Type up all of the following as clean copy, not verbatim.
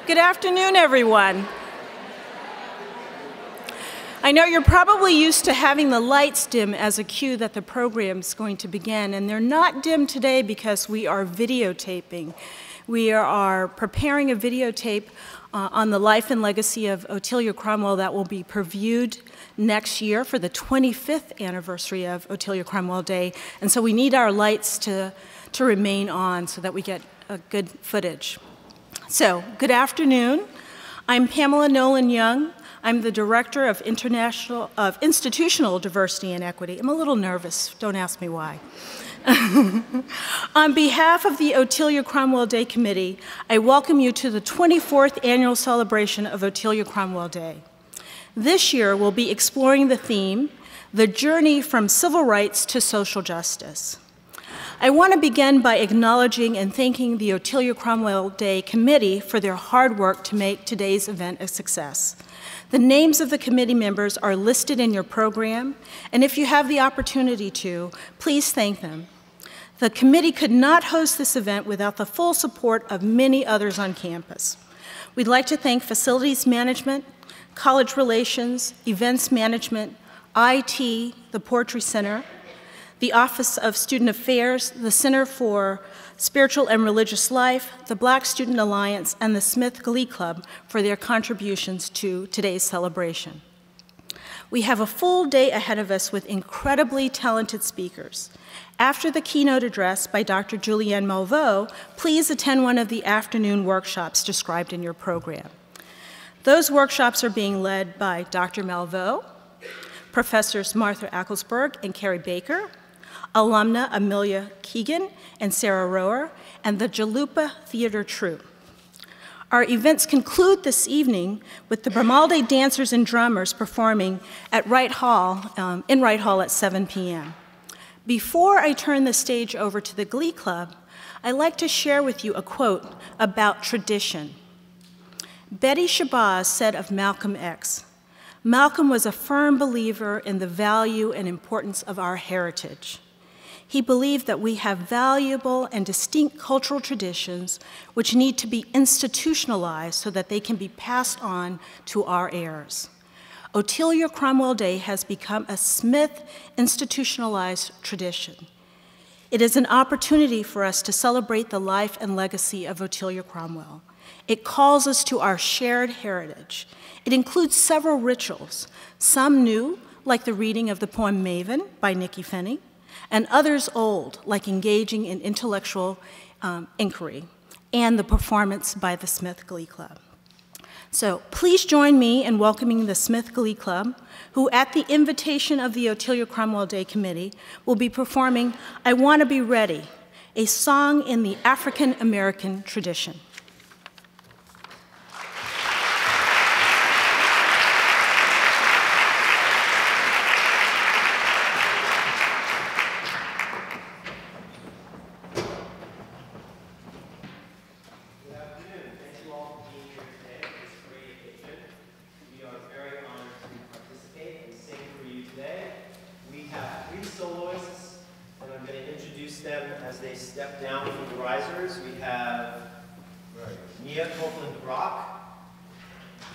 Good afternoon, everyone. I know you're probably used to having the lights dim as a cue that the program's going to begin, and they're not dim today because we are videotaping. We are preparing a videotape on the life and legacy of Otelia Cromwell that will be previewed next year for the 25th anniversary of Otelia Cromwell Day, and so we need our lights to remain on so that we get a good footage. So, good afternoon. I'm Pamela Nolan-Young. I'm the Director of Institutional Diversity and Equity. I'm a little nervous, don't ask me why. On behalf of the Otelia Cromwell Day Committee, I welcome you to the 24th annual celebration of Otelia Cromwell Day. This year, we'll be exploring the theme, The Journey from Civil Rights to Social Justice. I want to begin by acknowledging and thanking the Otelia Cromwell Day Committee for their hard work to make today's event a success. The names of the committee members are listed in your program, and if you have the opportunity to, please thank them. The committee could not host this event without the full support of many others on campus. We'd like to thank facilities management, college relations, events management, IT, the Poetry Center, the Office of Student Affairs, the Center for Spiritual and Religious Life, the Black Student Alliance, and the Smith Glee Club for their contributions to today's celebration. We have a full day ahead of us with incredibly talented speakers. After the keynote address by Dr. Julianne Malveaux, please attend one of the afternoon workshops described in your program. Those workshops are being led by Dr. Malveaux, Professors Martha Acklesberg and Carrie Baker, alumna Amelia Keegan and Sarah Rower, and the Jalupa Theater Troupe. Our events conclude this evening with the Grimaldi Dancers and Drummers performing at Wright Hall, in Wright Hall at 7 p.m. Before I turn the stage over to the Glee Club, I'd like to share with you a quote about tradition. Betty Shabazz said of Malcolm X, "Malcolm was a firm believer in the value and importance of our heritage. He believed that we have valuable and distinct cultural traditions which need to be institutionalized so that they can be passed on to our heirs. Otelia Cromwell Day has become a Smith institutionalized tradition. It is an opportunity for us to celebrate the life and legacy of Otelia Cromwell. It calls us to our shared heritage. It includes several rituals, some new, like the reading of the poem Maven by Nikki Finney, and others old, like engaging in intellectual inquiry, and the performance by the Smith Glee Club. So please join me in welcoming the Smith Glee Club, who at the invitation of the Otelia Cromwell Day Committee will be performing I Want to Be Ready, a song in the African American tradition.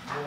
I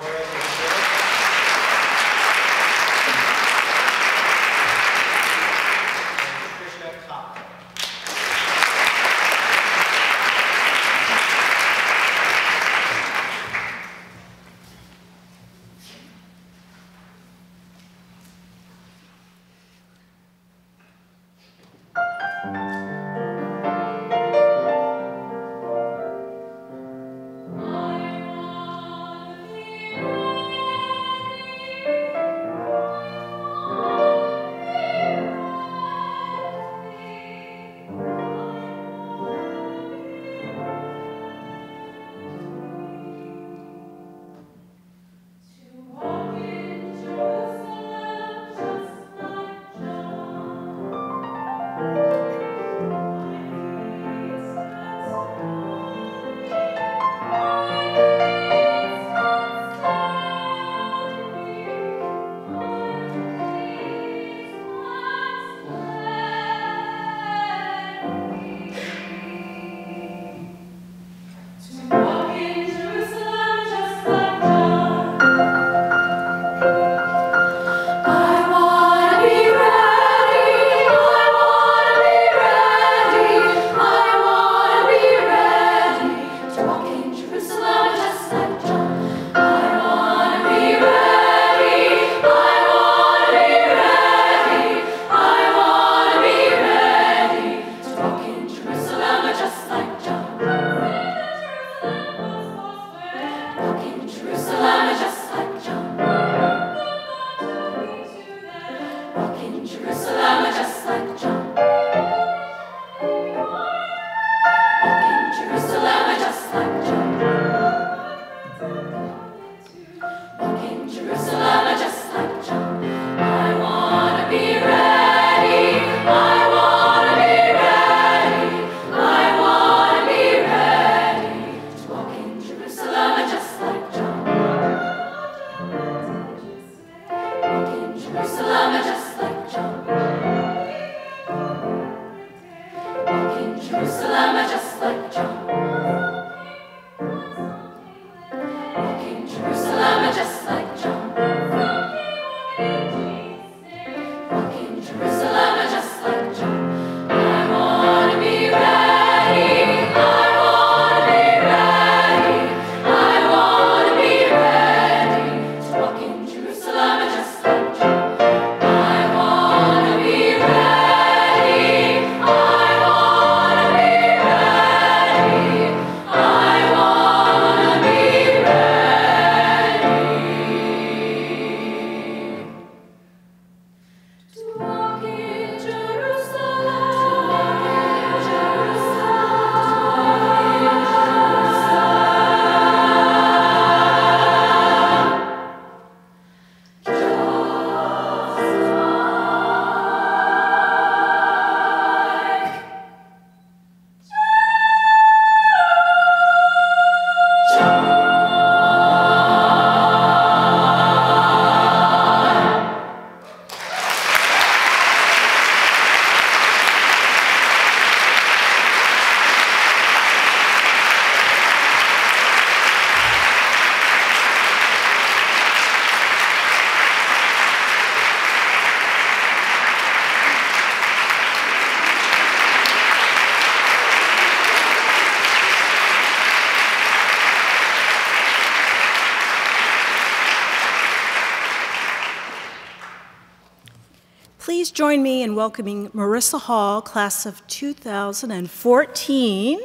Please join me in welcoming Marissa Hall, class of 2014,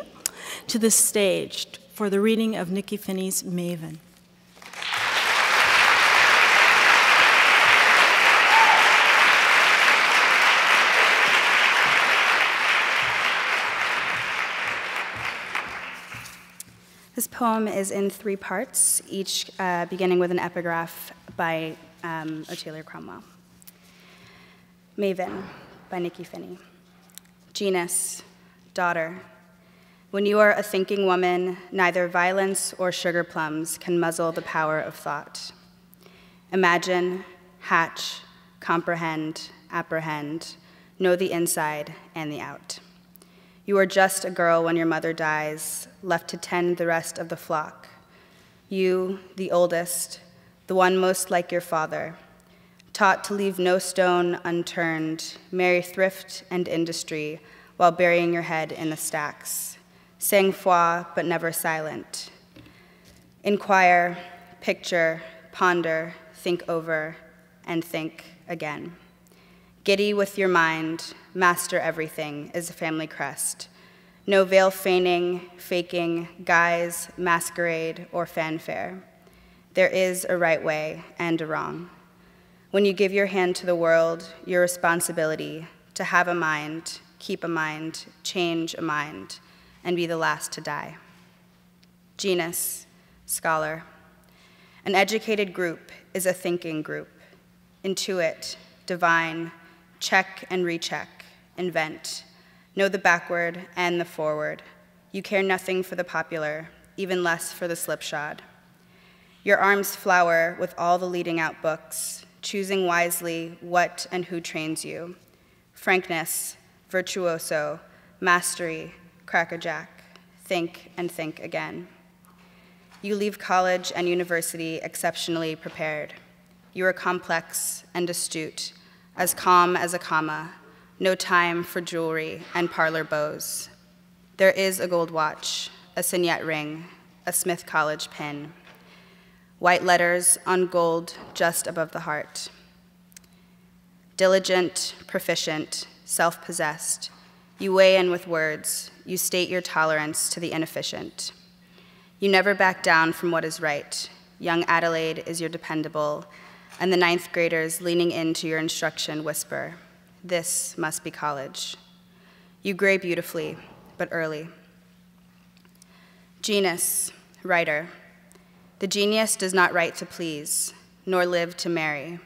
to the stage for the reading of Nikki Finney's Maven. This poem is in 3 parts, each beginning with an epigraph by Otelia Cromwell. Maven by Nikki Finney. Genus, daughter. When you are a thinking woman, neither violence or sugar plums can muzzle the power of thought. Imagine, hatch, comprehend, apprehend, know the inside and the out. You are just a girl when your mother dies, left to tend the rest of the flock. You, the oldest, the one most like your father, taught to leave no stone unturned, marry thrift and industry while burying your head in the stacks. Sang-froid, but never silent. Inquire, picture, ponder, think over, and think again. Giddy with your mind, master everything is a family crest. No veil feigning, faking, guise, masquerade, or fanfare. There is a right way and a wrong. When you give your hand to the world, your responsibility to have a mind, keep a mind, change a mind, and be the last to die. Genus, scholar. An educated group is a thinking group. Intuit, divine, check and recheck, invent. Know the backward and the forward. You care nothing for the popular, even less for the slipshod. Your arms flower with all the leading out books, choosing wisely what and who trains you. Frankness, virtuoso, mastery, crackerjack, think and think again. You leave college and university exceptionally prepared. You are complex and astute, as calm as a comma, no time for jewelry and parlor bows. There is a gold watch, a signet ring, a Smith College pin. White letters on gold just above the heart. Diligent, proficient, self-possessed, you weigh in with words, you state your tolerance to the inefficient. You never back down from what is right. Young Adelaide is your dependable, and the 9th graders leaning into your instruction whisper, this must be college. You gray beautifully, but early. Genus, writer. The genius does not write to please, nor live to marry.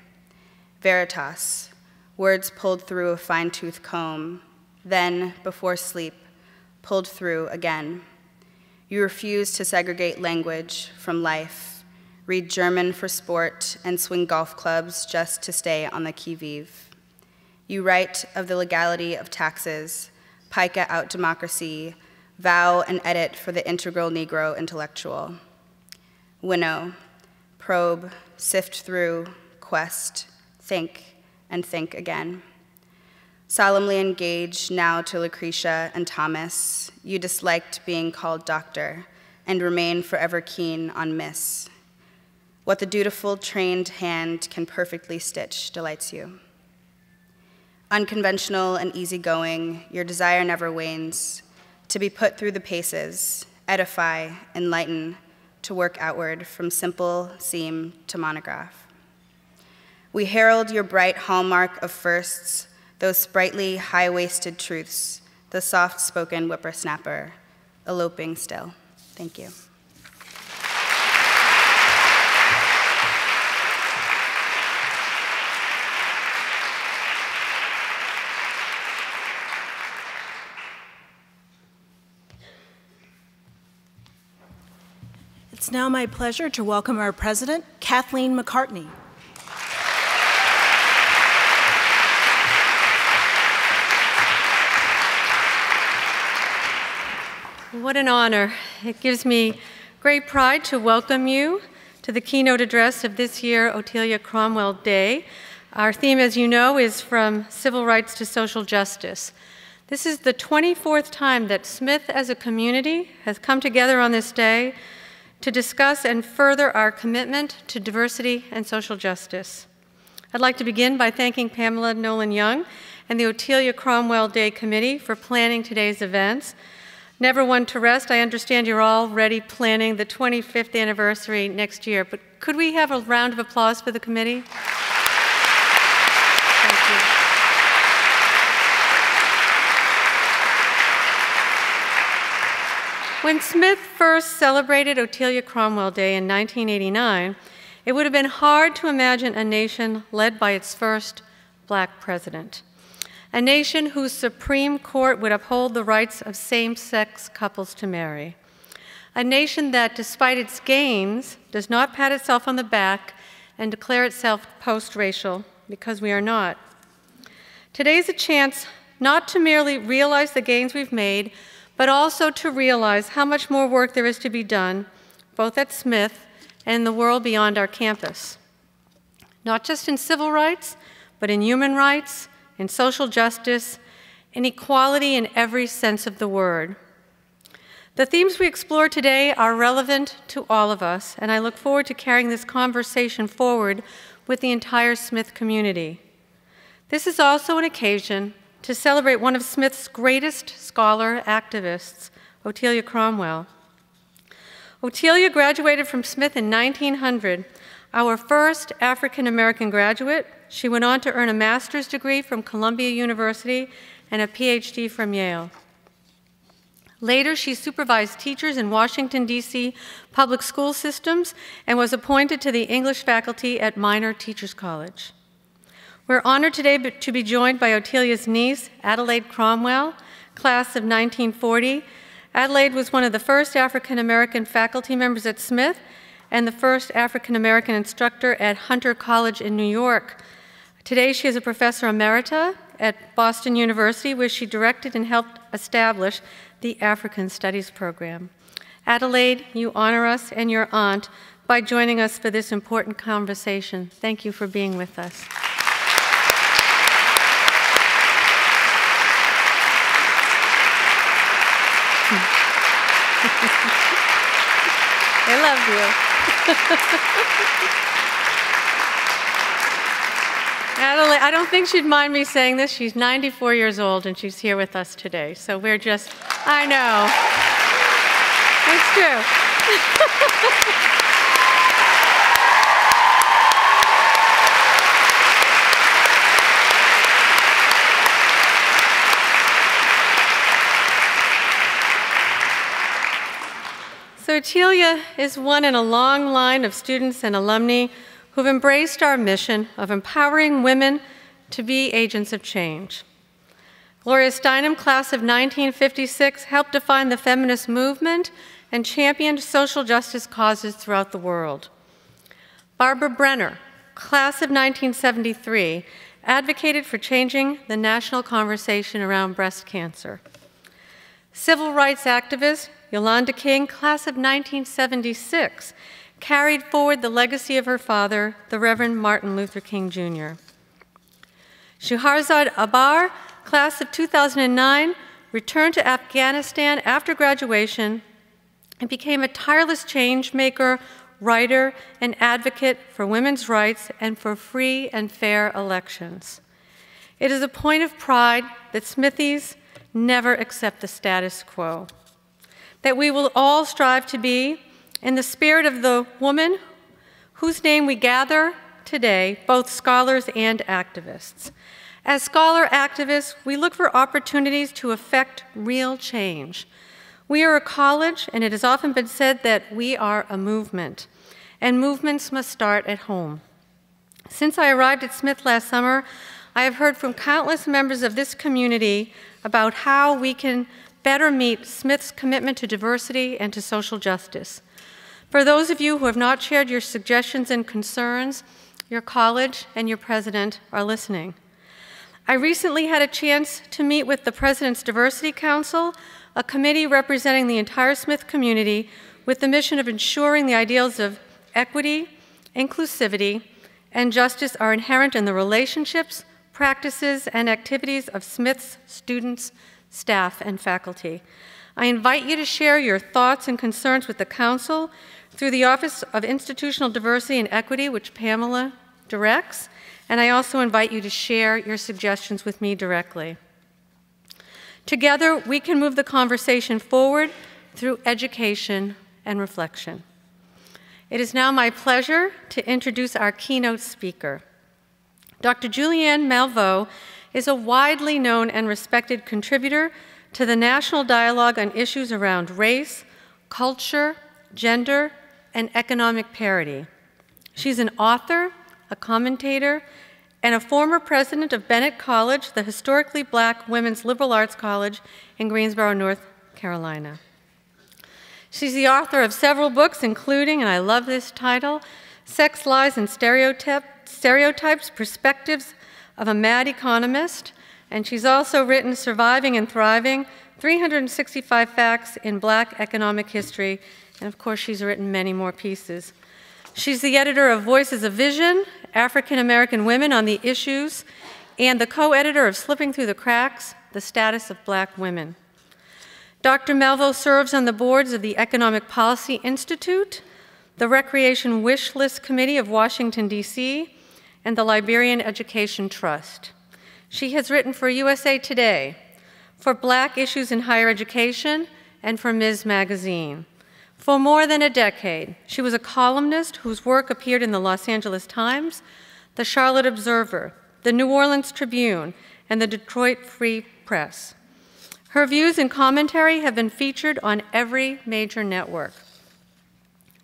Veritas, words pulled through a fine-tooth comb, then, before sleep, pulled through again. You refuse to segregate language from life, read German for sport, and swing golf clubs just to stay on the qui-vive. You write of the legality of taxes, pica out democracy, vow and edit for the integral Negro intellectual. Winnow, probe, sift through, quest, think, and think again. Solemnly engaged now to Lucretia and Thomas, you disliked being called doctor and remain forever keen on miss. What the dutiful, trained hand can perfectly stitch delights you. Unconventional and easygoing, your desire never wanes, to be put through the paces, edify, enlighten, to work outward from simple seam to monograph. We herald your bright hallmark of firsts, those sprightly, high-waisted truths, the soft-spoken whippersnapper, eloping still. Thank you. It's now my pleasure to welcome our president, Kathleen McCartney. What an honor. It gives me great pride to welcome you to the keynote address of this year Otelia Cromwell Day. Our theme, as you know, is From Civil Rights to Social Justice. This is the 24th time that Smith as a community has come together on this day to discuss and further our commitment to diversity and social justice. I'd like to begin by thanking Pamela Nolan-Young and the Otelia Cromwell Day Committee for planning today's events. Never one to rest. I understand you're already planning the 25th anniversary next year, but could we have a round of applause for the committee? Thank you. When Smith first celebrated Otelia Cromwell Day in 1989, it would have been hard to imagine a nation led by its first Black president, a nation whose Supreme Court would uphold the rights of same-sex couples to marry, a nation that, despite its gains, does not pat itself on the back and declare itself post-racial, because we are not. Today's a chance not to merely realize the gains we've made, but also to realize how much more work there is to be done, both at Smith and in the world beyond our campus. Not just in civil rights, but in human rights, in social justice, in equality in every sense of the word. The themes we explore today are relevant to all of us, and I look forward to carrying this conversation forward with the entire Smith community. This is also an occasion to celebrate one of Smith's greatest scholar activists, Otelia Cromwell. Otelia graduated from Smith in 1900, our first African-American graduate. She went on to earn a master's degree from Columbia University and a PhD from Yale. Later, she supervised teachers in Washington, D.C. public school systems and was appointed to the English faculty at Minor Teachers College. We're honored today to be joined by Otelia's niece, Adelaide Cromwell, class of 1940. Adelaide was one of the first African-American faculty members at Smith and the first African-American instructor at Hunter College in New York. Today, she is a professor emerita at Boston University, where she directed and helped establish the African Studies program. Adelaide, you honor us and your aunt by joining us for this important conversation. Thank you for being with us. I love you. Adelaide, I don't think she'd mind me saying this. She's 94 years old and she's here with us today. So we're just, I know. It's true. So Otelia is one in a long line of students and alumni who've embraced our mission of empowering women to be agents of change. Gloria Steinem, class of 1956, helped define the feminist movement and championed social justice causes throughout the world. Barbara Brenner, class of 1973, advocated for changing the national conversation around breast cancer. Civil rights activist Yolanda King, class of 1976, carried forward the legacy of her father, the Reverend Martin Luther King, Jr. Shuharzad Abar, class of 2009, returned to Afghanistan after graduation and became a tireless change maker, writer, and advocate for women's rights and for free and fair elections. It is a point of pride that Smithies never accept the status quo, that we will all strive to be, in the spirit of the woman whose name we gather today, both scholars and activists. As scholar activists, we look for opportunities to effect real change. We are a college, and it has often been said that we are a movement, and movements must start at home. Since I arrived at Smith last summer, I have heard from countless members of this community about how we can better meet Smith's commitment to diversity and to social justice. For those of you who have not shared your suggestions and concerns, your college and your president are listening. I recently had a chance to meet with the President's Diversity Council, a committee representing the entire Smith community with the mission of ensuring the ideals of equity, inclusivity, and justice are inherent in the relationships, practices, and activities of Smith's students, staff, and faculty. I invite you to share your thoughts and concerns with the Council through the Office of Institutional Diversity and Equity, which Pamela directs, and I also invite you to share your suggestions with me directly. Together, we can move the conversation forward through education and reflection. It is now my pleasure to introduce our keynote speaker. Dr. Julianne Malveaux is a widely known and respected contributor to the national dialogue on issues around race, culture, gender, and economic parity. She's an author, a commentator, and a former president of Bennett College, the historically black women's liberal arts college in Greensboro, North Carolina. She's the author of several books, including, and I love this title, Sex, Lies, and Stereotypes, Perspectives of a Mad Economist, and she's also written Surviving and Thriving, 365 Facts in Black Economic History, and of course she's written many more pieces. She's the editor of Voices of Vision, African American Women on the Issues, and the co-editor of Slipping Through the Cracks, The Status of Black Women. Dr. Malveaux serves on the boards of the Economic Policy Institute, the Recreation Wish List Committee of Washington, D.C., and the Liberian Education Trust. She has written for USA Today, for Black Issues in Higher Education, and for Ms. Magazine. For more than a decade, she was a columnist whose work appeared in the Los Angeles Times, the Charlotte Observer, the New Orleans Tribune, and the Detroit Free Press. Her views and commentary have been featured on every major network.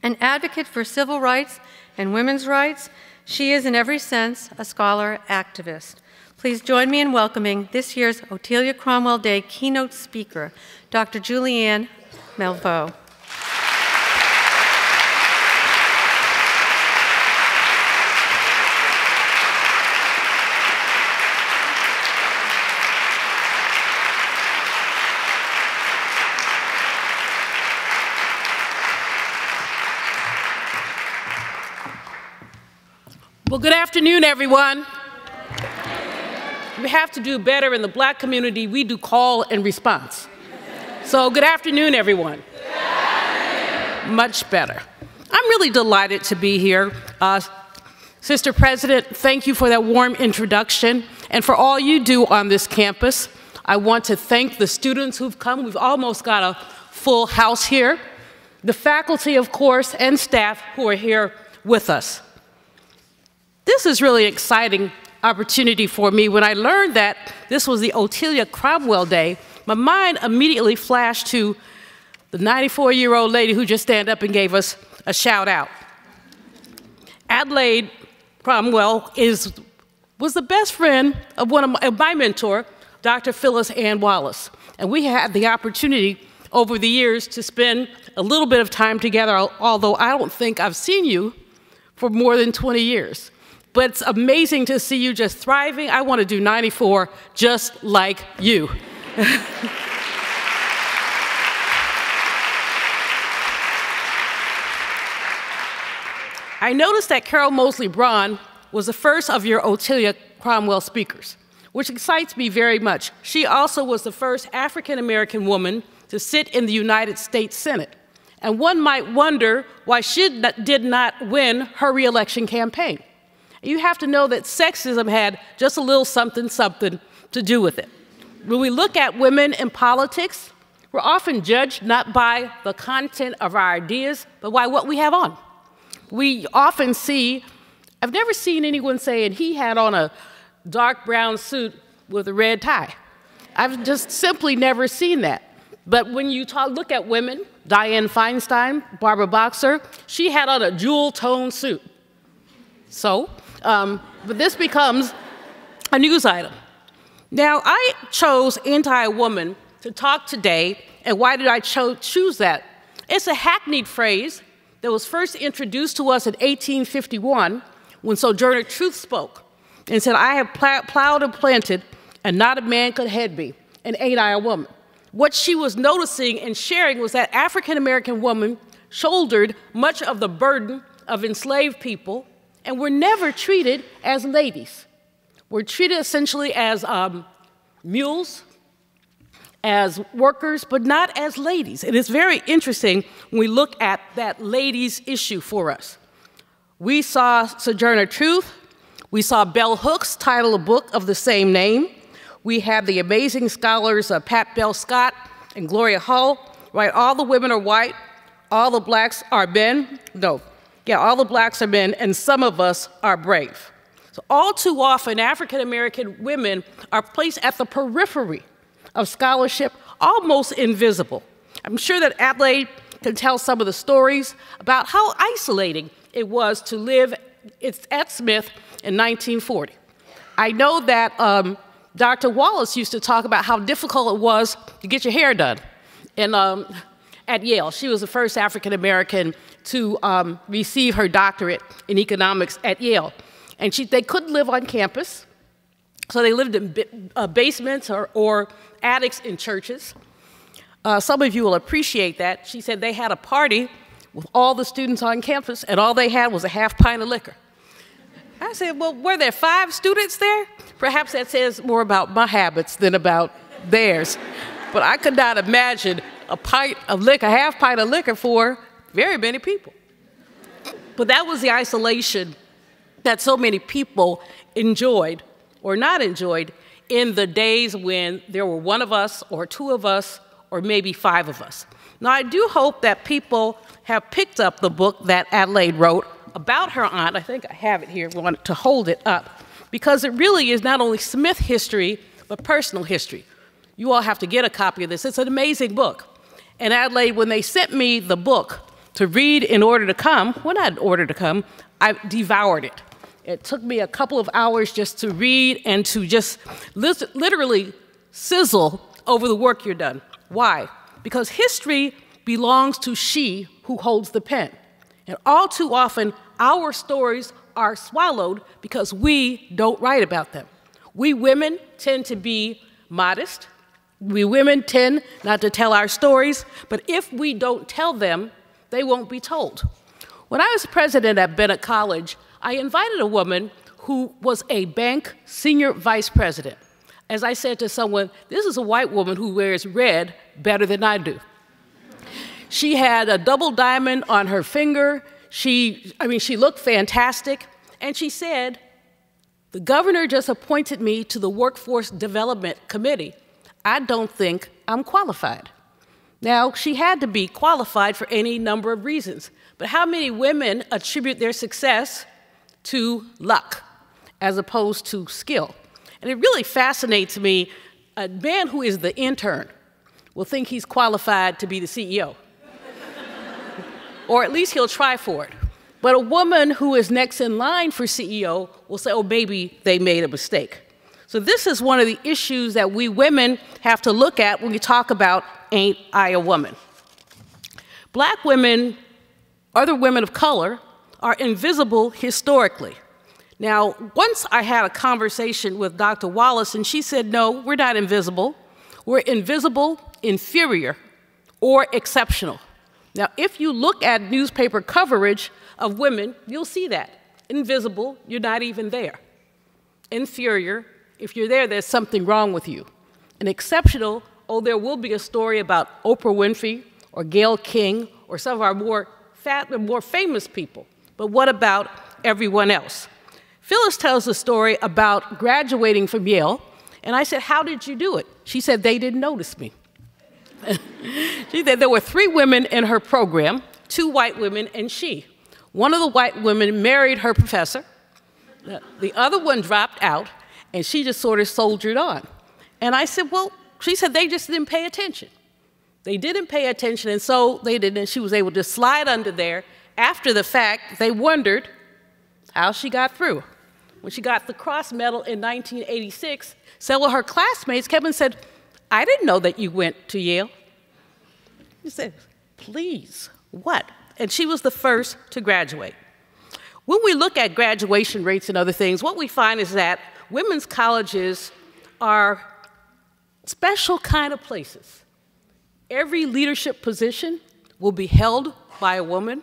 An advocate for civil rights and women's rights, she is in every sense a scholar activist. Please join me in welcoming this year's Otelia Cromwell Day keynote speaker, Dr. Julianne Malveaux. Well, good afternoon, everyone. We have to do better in the Black community. We do call and response. So good afternoon, everyone. Good afternoon. Much better. I'm really delighted to be here. Sister President, thank you for that warm introduction and for all you do on this campus. I want to thank the students who've come. We've almost got a full house here. The faculty, of course, and staff who are here with us. This is really an exciting opportunity for me. When I learned that this was the Otelia Cromwell Day, my mind immediately flashed to the 94-year-old lady who just stand up and gave us a shout out. Adelaide Cromwell was the best friend of my mentor, Dr. Phyllis Ann Wallace. And we had the opportunity over the years to spend a little bit of time together, although I don't think I've seen you for more than 20 years. But it's amazing to see you just thriving. I want to do 94 just like you. I noticed that Carol Mosley Braun was the first of your Otelia Cromwell speakers, which excites me very much. She also was the first African-American woman to sit in the United States Senate. And one might wonder why she did not win her reelection campaign. You have to know that sexism had just a little something to do with it. When we look at women in politics, we're often judged not by the content of our ideas, but by what we have on. We often see, I've never seen anyone saying he had on a dark brown suit with a red tie. I've just simply never seen that. But when you look at women, Dianne Feinstein, Barbara Boxer, she had on a jewel-toned suit. So, but this becomes a news item. Now, I chose anti-woman to talk today, and why did I choose that? It's a hackneyed phrase that was first introduced to us in 1851 when Sojourner Truth spoke and said, "I have plowed and planted, and not a man could head me, and ain't I a woman?" What she was noticing and sharing was that African-American women shouldered much of the burden of enslaved people and were never treated as ladies. We're treated essentially as mules, as workers, but not as ladies. It is very interesting when we look at that ladies issue for us. We saw Sojourner Truth, We saw Bell Hooks title a book of the same name. We had the amazing scholars Pat Bell Scott and Gloria Hull write All the Women Are White, All the Blacks Are Men. All the Blacks are men, and some of us are brave. So all too often, African-American women are placed at the periphery of scholarship, almost invisible. I'm sure that Adelaide can tell some of the stories about how isolating it was to live at Smith in 1940. I know that Dr. Wallace used to talk about how difficult it was to get your hair done at Yale. She was the first African-American to receive her doctorate in economics at Yale. And they couldn't live on campus, so they lived in basements or attics in churches. Some of you will appreciate that. She said they had a party with all the students on campus, and all they had was a half pint of liquor. I said, well, were there 5 students there? Perhaps that says more about my habits than about theirs. But I could not imagine a half pint of liquor for very many people. But that was the isolation that so many people enjoyed or not enjoyed in the days when there were 1 of us or 2 of us or maybe 5 of us. Now, I do hope that people have picked up the book that Adelaide wrote about her aunt. I think I have it here. I wanted to hold it up because it really is not only Smith history, but personal history. You all have to get a copy of this. It's an amazing book. And Adelaide, when they sent me the book to read in order to come, well, not in order to come, I devoured it. It took me a couple of hours just to read and to just literally sizzle over the work you've done. Why? Because history belongs to she who holds the pen. And all too often, our stories are swallowed because we don't write about them. We women tend to be modest. We women tend not to tell our stories, but if we don't tell them, they won't be told. When I was president at Bennett College, I invited a woman who was a bank senior vice president. As I said to someone, this is a white woman who wears red better than I do. She had a double diamond on her finger. She looked fantastic. And she said, the governor just appointed me to the Workforce Development Committee. I don't think I'm qualified. Now, she had to be qualified for any number of reasons. But how many women attribute their success to luck as opposed to skill? And it really fascinates me, a man who is the intern will think he's qualified to be the CEO. Or at least he'll try for it. But a woman who is next in line for CEO will say, oh, maybe they made a mistake. So this is one of the issues that we women have to look at when we talk about Ain't I a Woman? Black women, other women of color, are invisible historically. Now, once I had a conversation with Dr. Wallace, and she said, no, we're not invisible. We're invisible, inferior, or exceptional. Now, if you look at newspaper coverage of women, you'll see that. Invisible, you're not even there. Inferior, if you're there, there's something wrong with you. And exceptional, oh, there will be a story about Oprah Winfrey or Gayle King or some of our more famous people. But what about everyone else? Phyllis tells a story about graduating from Yale, and I said, how did you do it? She said, they didn't notice me. She said there were 3 women in her program, 2 white women and she. One of the white women married her professor. The other one dropped out, and she just sort of soldiered on. And I said, well, she said they just didn't pay attention. They didn't pay attention, and so they didn't, and she was able to slide under there. After the fact, they wondered how she got through. When she got the Cross Medal in 1986, several of her classmates came and said, I didn't know that you went to Yale. She said, please, what? And she was the first to graduate. When we look at graduation rates and other things, what we find is that women's colleges are special kind of places. Every leadership position will be held by a woman.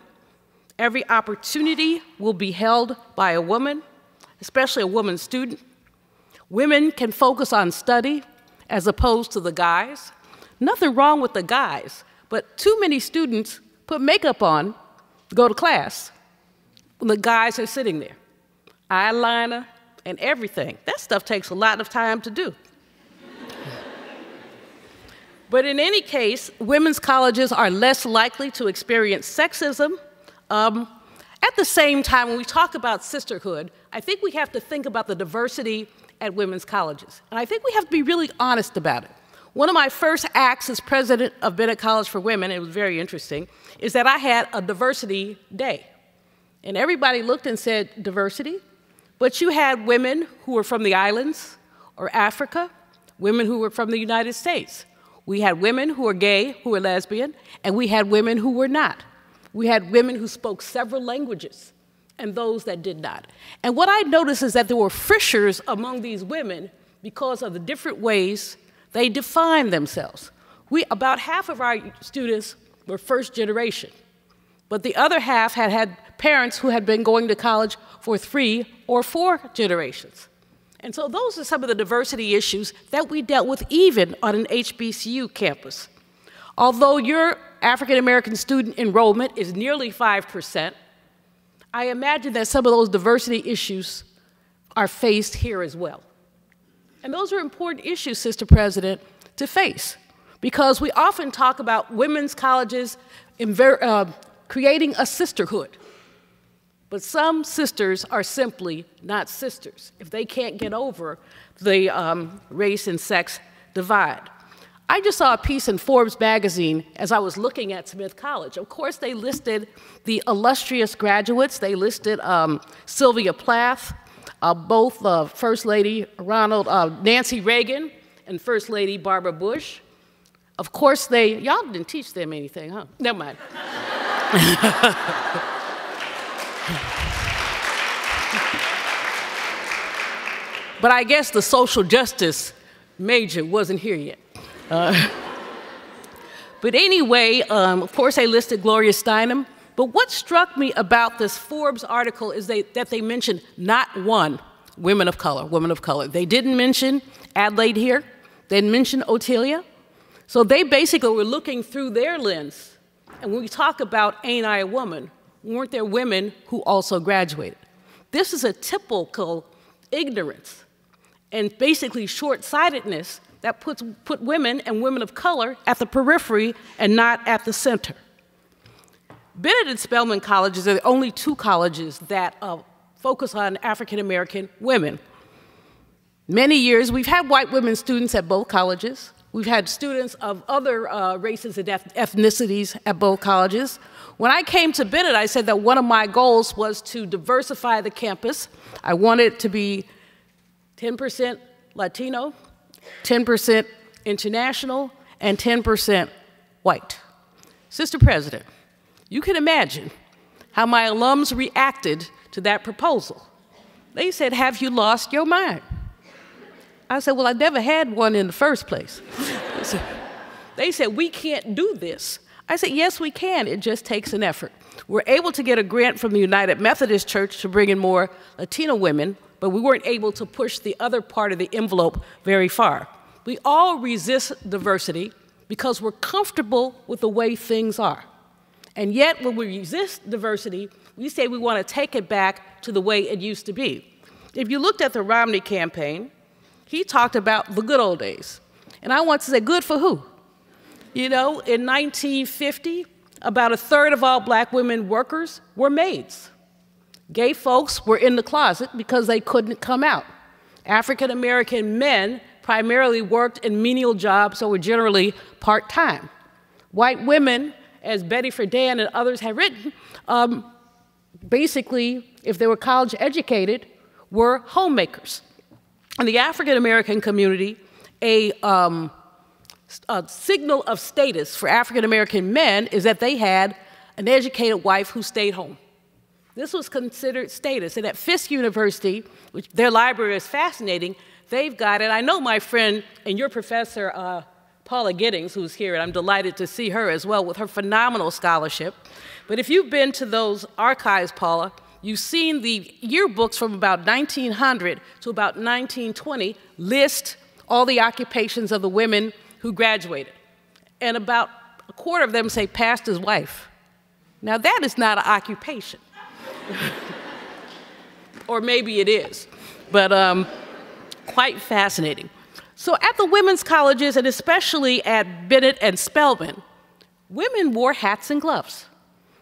Every opportunity will be held by a woman, especially a woman student. Women can focus on study as opposed to the guys. Nothing wrong with the guys, but too many students put makeup on to go to class when the guys are sitting there. Eyeliner, and everything. That stuff takes a lot of time to do. But in any case, women's colleges are less likely to experience sexism. At the same time, when we talk about sisterhood, I think we have to think about the diversity at women's colleges. And I think we have to be really honest about it. One of my first acts as president of Bennett College for Women, it was very interesting, is that I had a diversity day. And everybody looked and said, diversity? But you had women who were from the islands or Africa, women who were from the United States. We had women who were gay, who were lesbian, and we had women who were not. We had women who spoke several languages and those that did not. And what I noticed is that there were fissures among these women because of the different ways they defined themselves. About half of our students were first generation, but the other half had parents who had been going to college for 3 or 4 generations. And so those are some of the diversity issues that we dealt with even on an HBCU campus. Although your African American student enrollment is nearly 5%, I imagine that some of those diversity issues are faced here as well. And those are important issues, Sister President, to face, because we often talk about women's colleges creating a sisterhood. But some sisters are simply not sisters if they can't get over the race and sex divide. I just saw a piece in Forbes magazine as I was looking at Smith College. Of course, they listed the illustrious graduates. They listed Sylvia Plath, both First Lady Nancy Reagan and First Lady Barbara Bush. Of course, y'all didn't teach them anything, huh? Never mind. But I guess the social justice major wasn't here yet. But anyway, of course, they listed Gloria Steinem. But what struck me about this Forbes article is that they mentioned not one woman of color. They didn't mention Adelaide here. They didn't mention Otelia. So they basically were looking through their lens. And when we talk about Ain't I a Woman, weren't there women who also graduated? This is a typical ignorance and basically short-sightedness that put women and women of color at the periphery and not at the center. Bennett and Spelman colleges are the only 2 colleges that focus on African American women. Many years, we've had white women students at both colleges. We've had students of other races and ethnicities at both colleges. When I came to Bennett, I said that one of my goals was to diversify the campus. I wanted it to be 10% Latino, 10% international, and 10% white. Sister President, you can imagine how my alums reacted to that proposal. They said, "Have you lost your mind?" I said, "Well, I never had one in the first place." They said, "We can't do this." I said, "Yes, we can. It just takes an effort." We're able to get a grant from the United Methodist Church to bring in more Latino women, but we weren't able to push the other part of the envelope very far. We all resist diversity because we're comfortable with the way things are. And yet, when we resist diversity, we say we want to take it back to the way it used to be. If you looked at the Romney campaign, he talked about the good old days. And I want to say, good for who? You know, in 1950, about 1/3 of all black women workers were maids. Gay folks were in the closet because they couldn't come out. African American men primarily worked in menial jobs, so were generally part-time. White women, as Betty Friedan and others have written, basically, if they were college educated, were homemakers. In the African American community, a signal of status for African American men is that they had an educated wife who stayed home. This was considered status. And at Fisk University, which their library is fascinating, they've got it. I know my friend and your professor, Paula Giddings, who's here, and I'm delighted to see her as well with her phenomenal scholarship. But if you've been to those archives, Paula, you've seen the yearbooks from about 1900 to about 1920 list all the occupations of the women who graduated. And about 1/4 of them say pastor's wife. Now that is not an occupation. Or maybe it is. but quite fascinating. So at the women's colleges, and especially at Bennett and Spelman, women wore hats and gloves.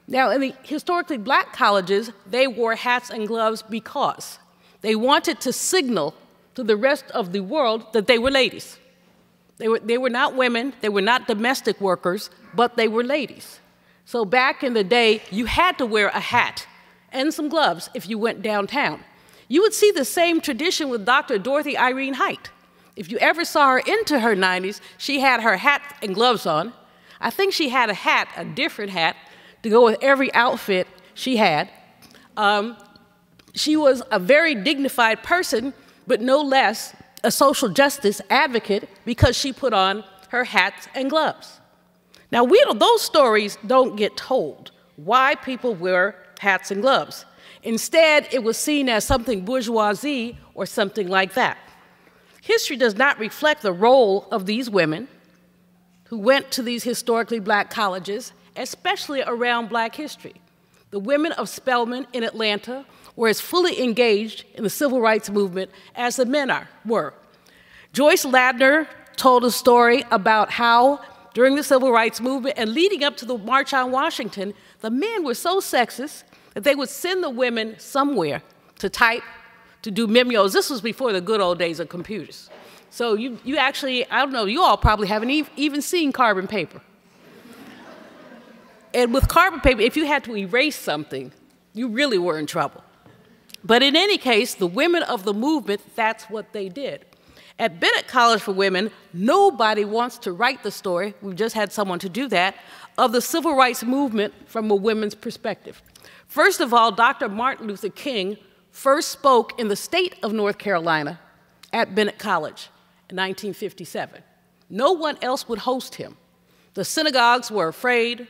Now, in the historically black colleges, they wore hats and gloves because they wanted to signal to the rest of the world that they were ladies. They were not women, they were not domestic workers, but they were ladies. So back in the day, you had to wear a hat and some gloves if you went downtown. You would see the same tradition with Dr. Dorothy Irene Height. If you ever saw her into her 90s, she had her hat and gloves on. I think she had a hat, a different hat, to go with every outfit she had. She was a very dignified person, but no less a social justice advocate because she put on her hats and gloves. Now, those stories don't get told, why people wear hats and gloves. Instead, it was seen as something bourgeoisie or something like that. History does not reflect the role of these women who went to these historically black colleges, especially around black history. The women of Spelman in Atlanta were as fully engaged in the civil rights movement as the men were. Joyce Ladner told a story about how during the civil rights movement and leading up to the March on Washington, the men were so sexist that they would send the women somewhere to type, to do memos. This was before the good old days of computers. So you actually, I don't know, you all probably haven't even seen carbon paper. And with carbon paper, if you had to erase something, you really were in trouble. But in any case, the women of the movement, that's what they did. At Bennett College for Women, nobody wants to write the story, we've just had someone to do that, of the civil rights movement from a women's perspective. First of all, Dr. Martin Luther King first spoke in the state of North Carolina at Bennett College in 1957. No one else would host him. The synagogues were afraid.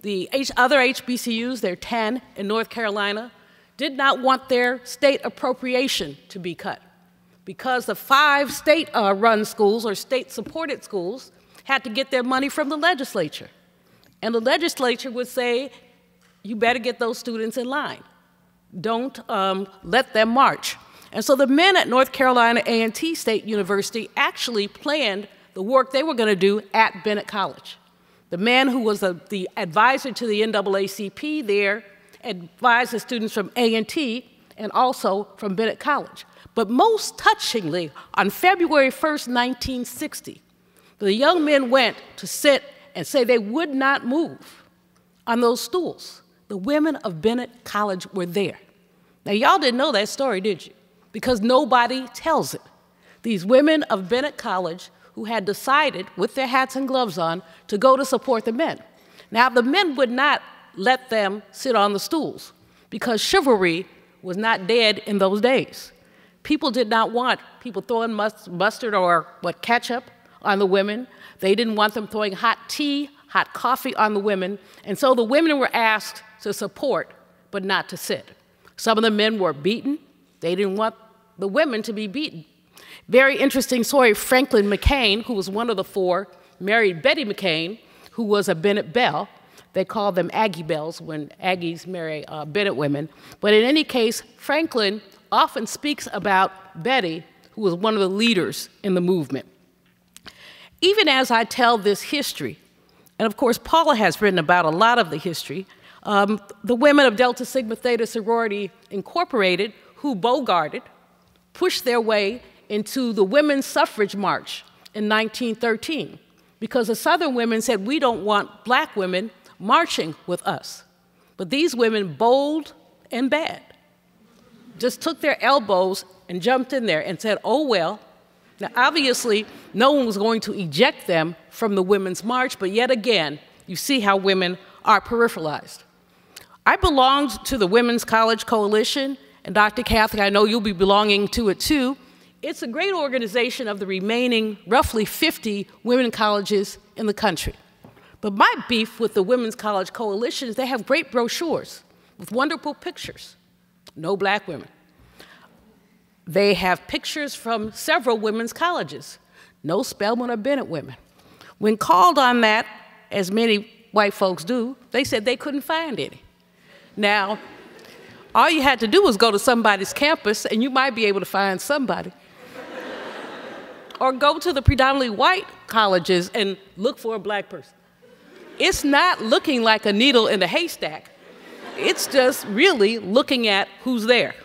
The other HBCUs, there are 10 in North Carolina, did not want their state appropriation to be cut because the 5 state-run schools or state-supported schools had to get their money from the legislature. And the legislature would say, you better get those students in line. Don't let them march. And so the men at North Carolina A&T State University actually planned the work they were going to do at Bennett College. The man who was the advisor to the NAACP there advised the students from A&T and also from Bennett College. But most touchingly, on February 1st, 1960, the young men went to sit and say they would not move on those stools. The women of Bennett College were there. Now, y'all didn't know that story, did you? Because nobody tells it. These women of Bennett College who had decided, with their hats and gloves on, to go to support the men. Now, the men would not let them sit on the stools because chivalry was not dead in those days. People did not want people throwing mustard or ketchup on the women. They didn't want them throwing hot tea, hot coffee on the women. And so the women were asked to support, but not to sit. Some of the men were beaten. They didn't want the women to be beaten. Very interesting story, Franklin McCain, who was one of the 4, married Betty McCain, who was a Bennett Belle. They called them Aggie Bells when Aggies marry Bennett women. But in any case, Franklin often speaks about Betty, who was one of the leaders in the movement. Even as I tell this history, and of course Paula has written about a lot of the history, the women of Delta Sigma Theta Sorority Incorporated, who bogarted, pushed their way into the Women's Suffrage March in 1913, because the Southern women said, we don't want black women marching with us. But these women, bold and bad, just took their elbows and jumped in there and said, oh, well. Now, obviously, no one was going to eject them from the Women's March, but yet again, you see how women are peripheralized. I belonged to the Women's College Coalition, and Dr. Cathy, I know you'll be belonging to it too. It's a great organization of the remaining roughly 50 women colleges in the country. But my beef with the Women's College Coalition is they have great brochures with wonderful pictures. No black women. They have pictures from several women's colleges. No Spelman or Bennett women. When called on that, as many white folks do, they said they couldn't find any. Now, all you had to do was go to somebody's campus and you might be able to find somebody. Or go to the predominantly white colleges and look for a black person. It's not looking like a needle in a haystack. It's just really looking at who's there.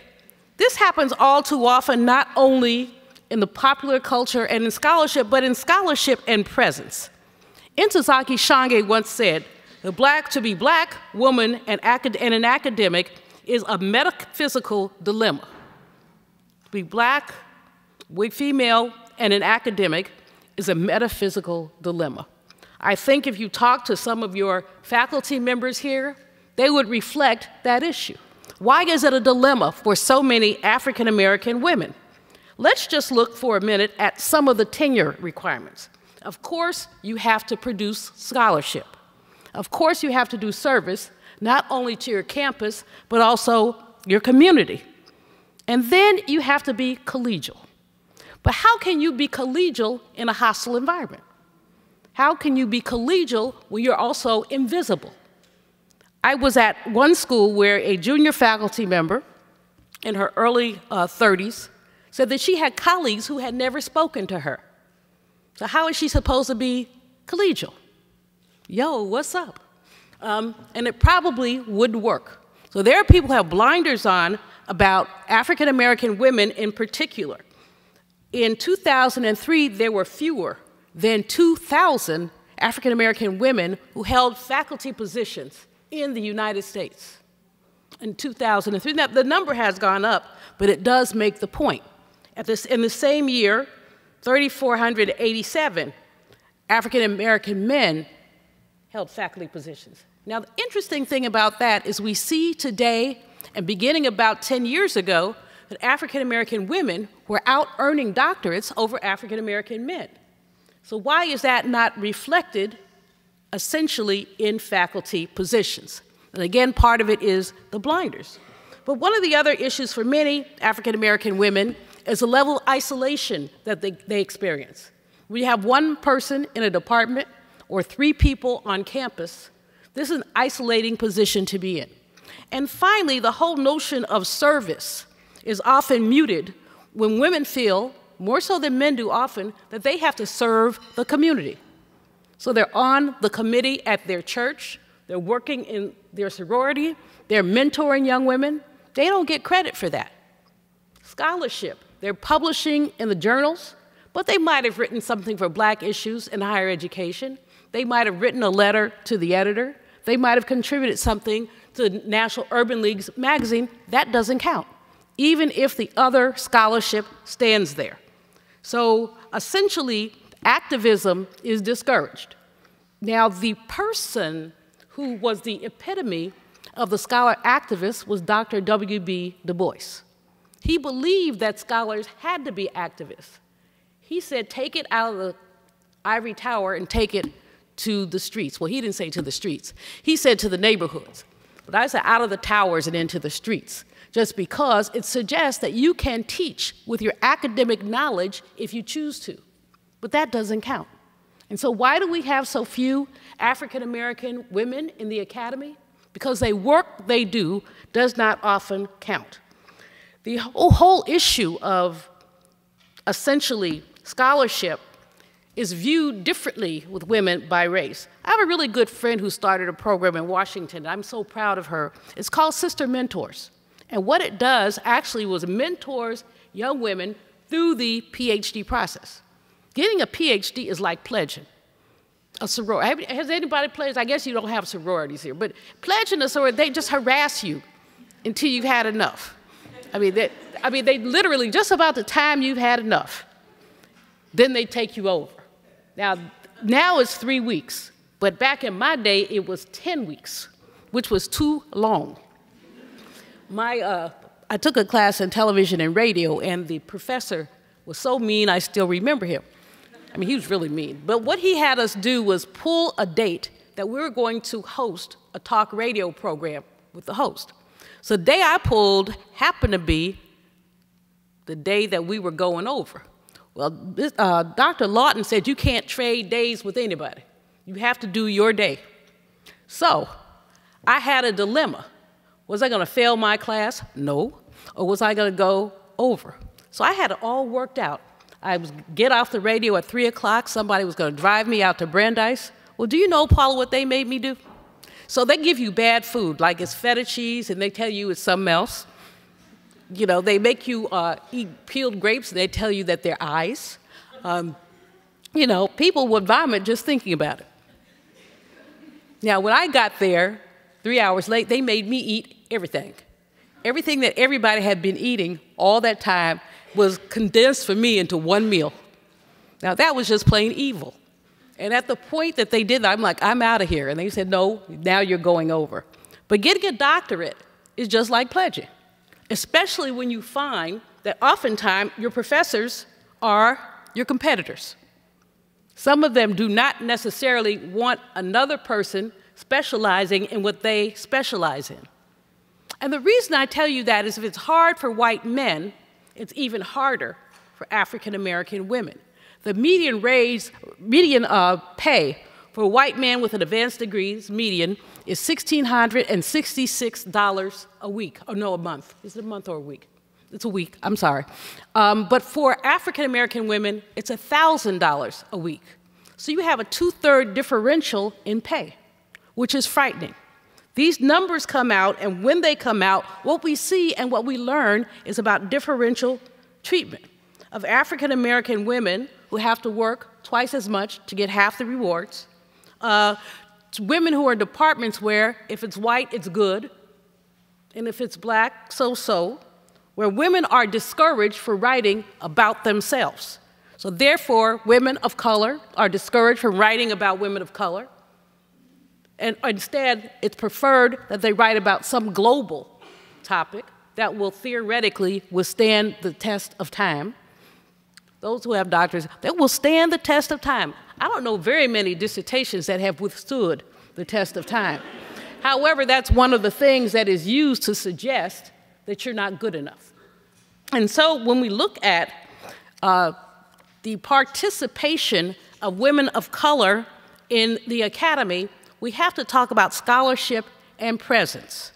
This happens all too often, not only in the popular culture and in scholarship, but in scholarship and presence. Ntozake Shange once said, to be black, woman, and an academic is a metaphysical dilemma. To be black, female, and an academic is a metaphysical dilemma. I think if you talk to some of your faculty members here, they would reflect that issue. Why is it a dilemma for so many African American women? Let's just look for a minute at some of the tenure requirements. Of course, you have to produce scholarship. Of course, you have to do service, not only to your campus, but also your community. And then you have to be collegial. But how can you be collegial in a hostile environment? How can you be collegial when you're also invisible? I was at one school where a junior faculty member in her early 30s said that she had colleagues who had never spoken to her. So how is she supposed to be collegial? Yo, what's up? And it probably wouldn't work. So there are people who have blinders on about African American women in particular. In 2003, there were fewer than 2,000 African American women who held faculty positions in the United States in 2003. Now, the number has gone up, but it does make the point. In the same year, 3,487 African American men held faculty positions. Now, the interesting thing about that is we see today, and beginning about 10 years ago, that African American women were out earning doctorates over African American men. So why is that not reflected essentially in faculty positions? And again, part of it is the blinders. But one of the other issues for many African American women is the level of isolation that they experience. When you have one person in a department or 3 people on campus, this is an isolating position to be in. And finally, the whole notion of service is often muted when women feel, more so than men do often, that they have to serve the community. So they're on the committee at their church, they're working in their sorority, they're mentoring young women. They don't get credit for that. Scholarship, they're publishing in the journals, but they might have written something for black issues in higher education. They might have written a letter to the editor. They might have contributed something to the National Urban League's magazine. That doesn't count, even if the other scholarship stands there. So essentially, activism is discouraged. Now, the person who was the epitome of the scholar activist was Dr. W.B. Du Bois. He believed that scholars had to be activists. He said, take it out of the ivory tower and take it to the streets. Well, he didn't say to the streets. He said to the neighborhoods. But I said out of the towers and into the streets, just because it suggests that you can teach with your academic knowledge if you choose to. But that doesn't count. And so why do we have so few African American women in the academy? Because the work they do does not often count. The whole issue of essentially scholarship is viewed differently with women by race. I have a really good friend who started a program in Washington. I'm so proud of her. It's called Sister Mentors. And what it does actually was mentors young women through the PhD process. Getting a PhD is like pledging a sorority. Has anybody pledged? I guess you don't have sororities here, but pledging a sorority, they just harass you until you've had enough. I mean, they literally, just about the time you've had enough, then they take you over. Now it's 3 weeks, but back in my day, it was 10 weeks, which was too long. I took a class in television and radio, and the professor was so mean, I still remember him. I mean, he was really mean. But what he had us do was pull a date that we were going to host a talk radio program with the host. So the day I pulled happened to be the day that we were going over. Well, Dr. Lawton said you can't trade days with anybody. You have to do your day. So I had a dilemma. Was I going to fail my class? No. Or was I going to go over? So I had it all worked out. I would get off the radio at 3 o'clock. Somebody was going to drive me out to Brandeis. Well, do you know, Paula, what they made me do? So they give you bad food, like it's feta cheese, and they tell you it's something else. You know, they make you eat peeled grapes, and they tell you that they're eyes. You know, people would vomit just thinking about it. Now, when I got there, 3 hours late, they made me eat everything. Everything that everybody had been eating all that time was condensed for me into one meal. Now, that was just plain evil. And at the point that they did that, I'm like, I'm out of here. And they said, no, now you're going over. But getting a doctorate is just like pledging, especially when you find that oftentimes your professors are your competitors. Some of them do not necessarily want another person specializing in what they specialize in. And the reason I tell you that is if it's hard for white men, it's even harder for African American women. The median pay for a white man with an advanced degree, median, is $1,666 a week. Oh, no, a month. Is it a month or a week? It's a week, I'm sorry. But for African American women, it's $1,000 a week. So you have a 2/3 differential in pay, which is frightening. These numbers come out, and when they come out, what we see and what we learn is about differential treatment of African American women who have to work twice as much to get half the rewards, women who are in departments where if it's white, it's good, and if it's black, so-so, where women are discouraged for writing about themselves. So therefore, women of color are discouraged from writing about women of color. And instead, it's preferred that they write about some global topic that will theoretically withstand the test of time. Those who have doctorates, that will stand the test of time. I don't know very many dissertations that have withstood the test of time. However, that's one of the things that is used to suggest that you're not good enough. And so when we look at the participation of women of color in the academy, we have to talk about scholarship and presence.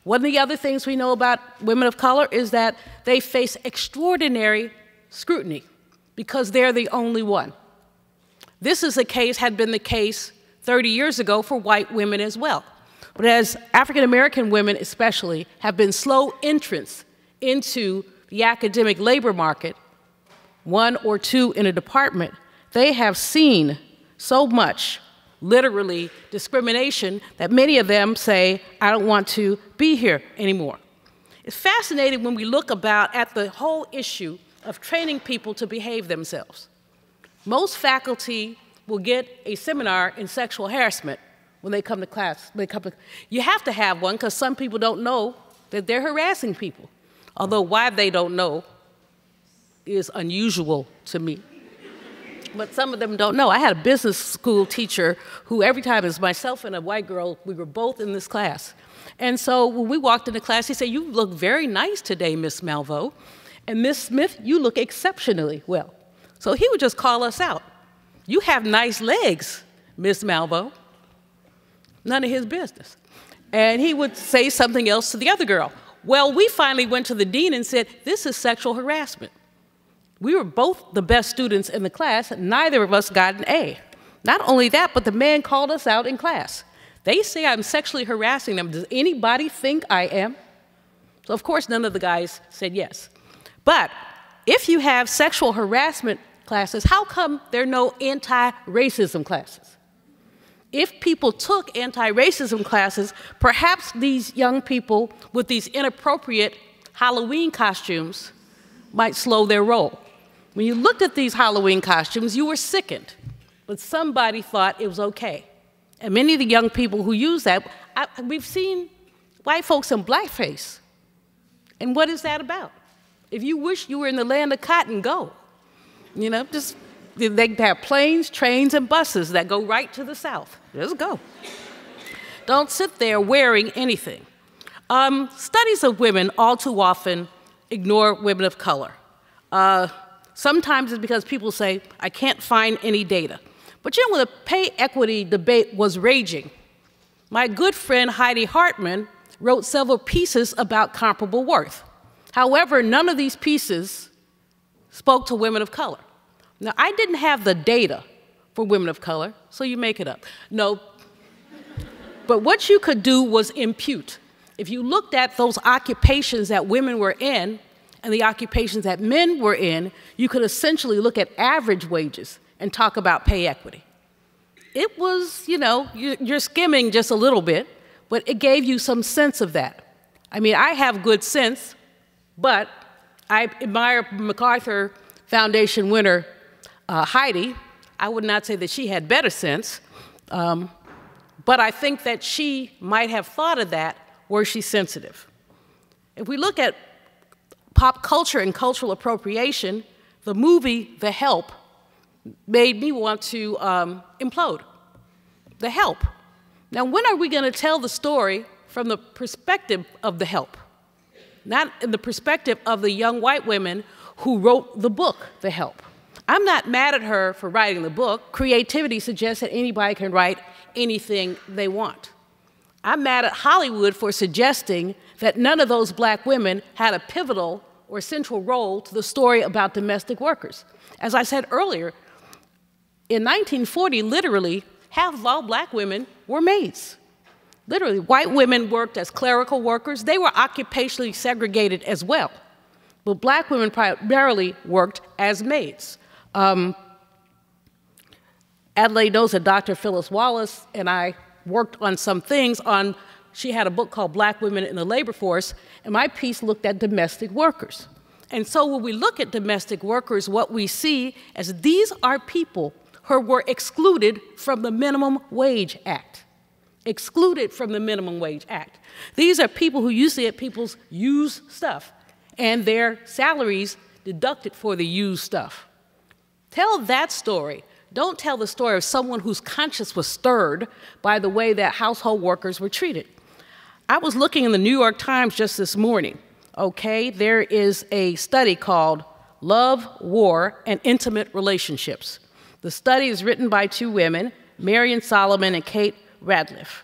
One of the other things we know about women of color is that they face extraordinary scrutiny because they're the only one. This is had been the case 30 years ago for white women as well. But as African American women especially have been slow entrants into the academic labor market, 1 or 2 in a department, they have seen so much literally discrimination that many of them say, I don't want to be here anymore. It's fascinating when we look at the whole issue of training people to behave themselves. Most faculty will get a seminar in sexual harassment when they come to class. You have to have one because some people don't know that they're harassing people, although why they don't know is unusual to me. But some of them don't know. I had a business school teacher who every time, it was myself and a white girl, we were both in this class. And so when we walked into class, he said, you look very nice today, Miss Malveaux. And Miss Smith, you look exceptionally well. So he would just call us out. You have nice legs, Miss Malveaux. None of his business. And he would say something else to the other girl. Well, we finally went to the dean and said, this is sexual harassment. We were both the best students in the class. Neither of us got an A. Not only that, but the man called us out in class. They say I'm sexually harassing them. Does anybody think I am? So of course, none of the guys said yes. But if you have sexual harassment classes, how come there are no anti-racism classes? If people took anti-racism classes, perhaps these young people with these inappropriate Halloween costumes might slow their roll. When you looked at these Halloween costumes, you were sickened, but somebody thought it was okay. And many of the young people who use that, we've seen white folks in blackface. And what is that about? If you wish you were in the land of cotton, go. You know, just, they have planes, trains, and buses that go right to the South. Just go. Don't sit there wearing anything. Studies of women all too often ignore women of color. Sometimes it's because people say, I can't find any data. But you know, when the pay equity debate was raging, my good friend Heidi Hartman wrote several pieces about comparable worth. However, none of these pieces spoke to women of color. Now, I didn't have the data for women of color, so you make it up. No, but what you could do was impute. If you looked at those occupations that women were in and the occupations that men were in, you could essentially look at average wages and talk about pay equity. It was, you know, you're skimming just a little bit, but it gave you some sense of that. I mean, I have good sense, but I admire MacArthur Foundation winner Heidi. I would not say that she had better sense, but I think that she might have thought of that were she sensitive. If we look at pop culture and cultural appropriation, the movie The Help made me want to implode. The Help. Now, when are we going to tell the story from the perspective of The Help? Not in the perspective of the young white women who wrote the book, The Help. I'm not mad at her for writing the book. Creativity suggests that anybody can write anything they want. I'm mad at Hollywood for suggesting that none of those black women had a pivotal or central role to the story about domestic workers. As I said earlier, in 1940, literally, half of all black women were maids. Literally, white women worked as clerical workers. They were occupationally segregated as well. But black women primarily worked as maids. Adelaide knows that Dr. Phyllis Wallace and I worked on some things on, she had a book called Black Women in the Labor Force, and my piece looked at domestic workers. And so when we look at domestic workers, what we see is these are people who were excluded from the Minimum Wage Act. Excluded from the Minimum Wage Act. These are people who usually get people's used stuff and their salaries deducted for the used stuff. Tell that story. Don't tell the story of someone whose conscience was stirred by the way that household workers were treated. I was looking in the New York Times just this morning, okay? There is a study called Love, War, and Intimate Relationships. The study is written by two women, Marion Solomon and Kate Radliff.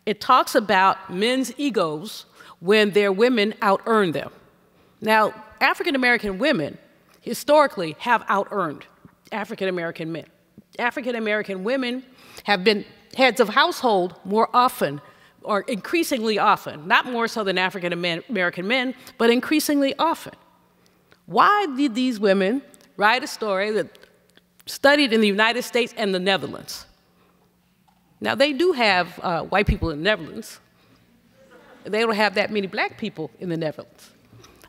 It talks about men's egos when their women out-earn them. Now, African-American women historically have out-earned African-American men. African-American women have been heads of household more often, or increasingly often, not more so than African-American men, but increasingly often. Why did these women write a story that studied in the United States and the Netherlands? Now, they do have white people in the Netherlands. They don't have that many black people in the Netherlands.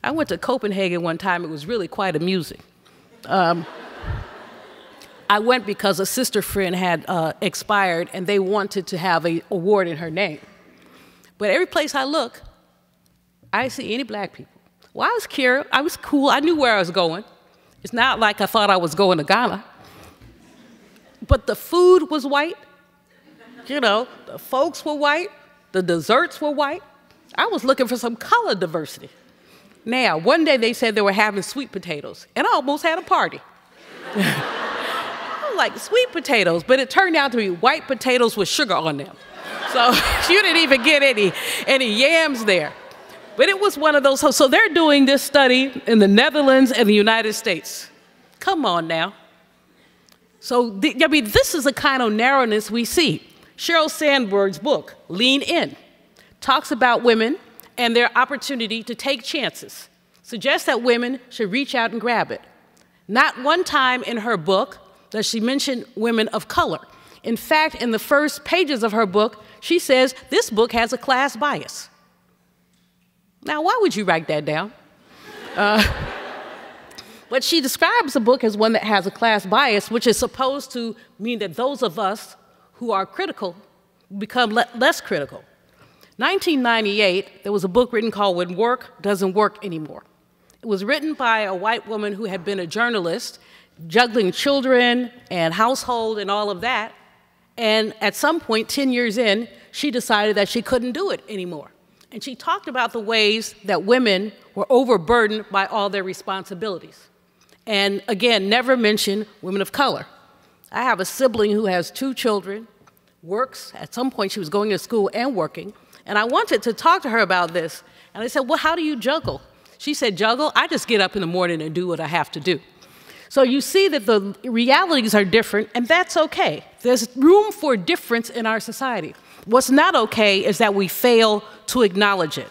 I went to Copenhagen one time. It was really quite amusing. I went because a sister friend had expired, and they wanted to have an award in her name. But every place I look, I didn't see any black people. Well, I was curious. I was cool. I knew where I was going. It's not like I thought I was going to Ghana. But the food was white. You know, the folks were white. The desserts were white. I was looking for some color diversity. Now, one day they said they were having sweet potatoes, and I almost had a party. I was like, sweet potatoes, but it turned out to be white potatoes with sugar on them. So you didn't even get any yams there. But it was one of those, so they're doing this study in the Netherlands and the United States. Come on now. So, I mean, this is the kind of narrowness we see. Sheryl Sandberg's book, Lean In, talks about women and their opportunity to take chances, suggests that women should reach out and grab it. Not one time in her book does she mention women of color. In fact, in the first pages of her book, she says, this book has a class bias. Now, why would you write that down? But she describes the book as one that has a class bias, which is supposed to mean that those of us who are critical become less critical. 1998, there was a book written called When Work Doesn't Work Anymore. It was written by a white woman who had been a journalist, juggling children and household and all of that. And at some point, 10 years in, she decided that she couldn't do it anymore. And she talked about the ways that women were overburdened by all their responsibilities. And again, never mentioned women of color. I have a sibling who has 2 children, works. At some point, she was going to school and working. And I wanted to talk to her about this. And I said, well, how do you juggle? She said, juggle? I just get up in the morning and do what I have to do. So you see that the realities are different, and that's okay. There's room for difference in our society. What's not okay is that we fail to acknowledge it.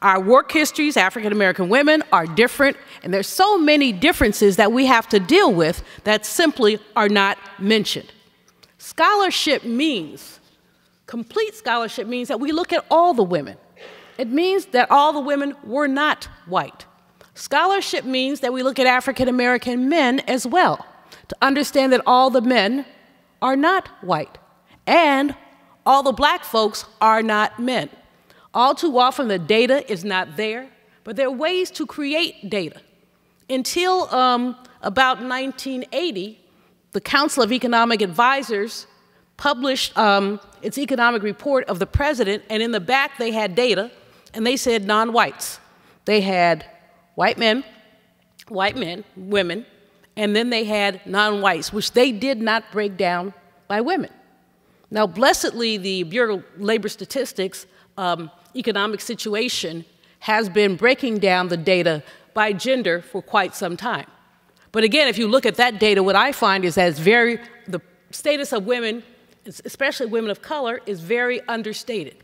Our work histories, African American women, are different, and there's so many differences that we have to deal with that simply are not mentioned. Scholarship means, complete scholarship means that we look at all the women. It means that all the women were not white. Scholarship means that we look at African American men as well, to understand that all the men are not white, and all the black folks are not men. All too often the data is not there, but there are ways to create data. Until about 1980, the Council of Economic Advisors published its economic report of the president, and in the back they had data, and they said non-whites. They had white men, women, and then they had non-whites, which they did not break down by women. Now, blessedly, the Bureau of Labor Statistics economic situation has been breaking down the data by gender for quite some time. But again, if you look at that data, what I find is that the status of women, especially women of color, is very understated.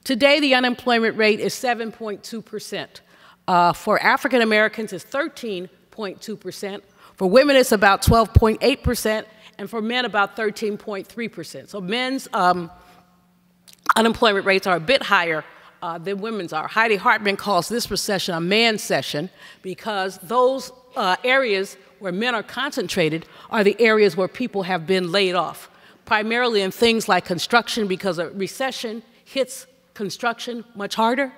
Today, the unemployment rate is 7.2%. For African Americans, it's 13.2%. For women, it's about 12.8%, and for men, about 13.3%. So men's unemployment rates are a bit higher than women's are. Heidi Hartman calls this recession a man session because those areas where men are concentrated are the areas where people have been laid off, primarily in things like construction, because a recession hits construction much harder.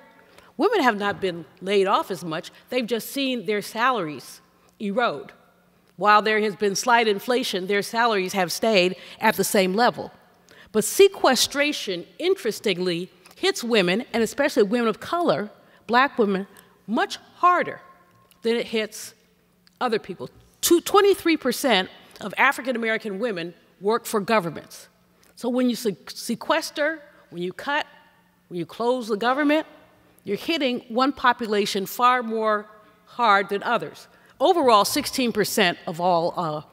Women have not been laid off as much. They've just seen their salaries erode. While there has been slight inflation, their salaries have stayed at the same level. But sequestration, interestingly, hits women, and especially women of color, black women, much harder than it hits other people. 23% of African American women work for governments. So when you sequester, when you cut, when you close the government, you're hitting one population far more hard than others. Overall, 16% of all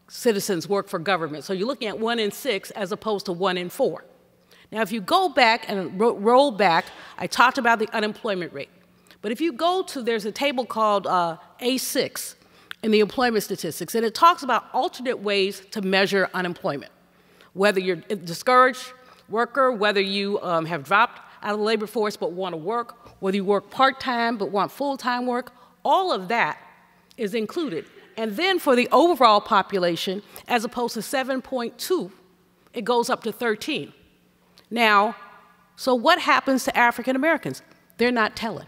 citizens work for government. So you're looking at 1 in 6 as opposed to 1 in 4. Now, if you go back and roll back, I talked about the unemployment rate. But if you go to, there's a table called A6 in the employment statistics, and it talks about alternate ways to measure unemployment. Whether you're a discouraged worker, whether you have dropped out of the labor force but want to work, whether you work part-time but want full-time work, all of that is included. And then for the overall population, as opposed to 7.2, it goes up to 13. Now, so what happens to African Americans? They're not telling.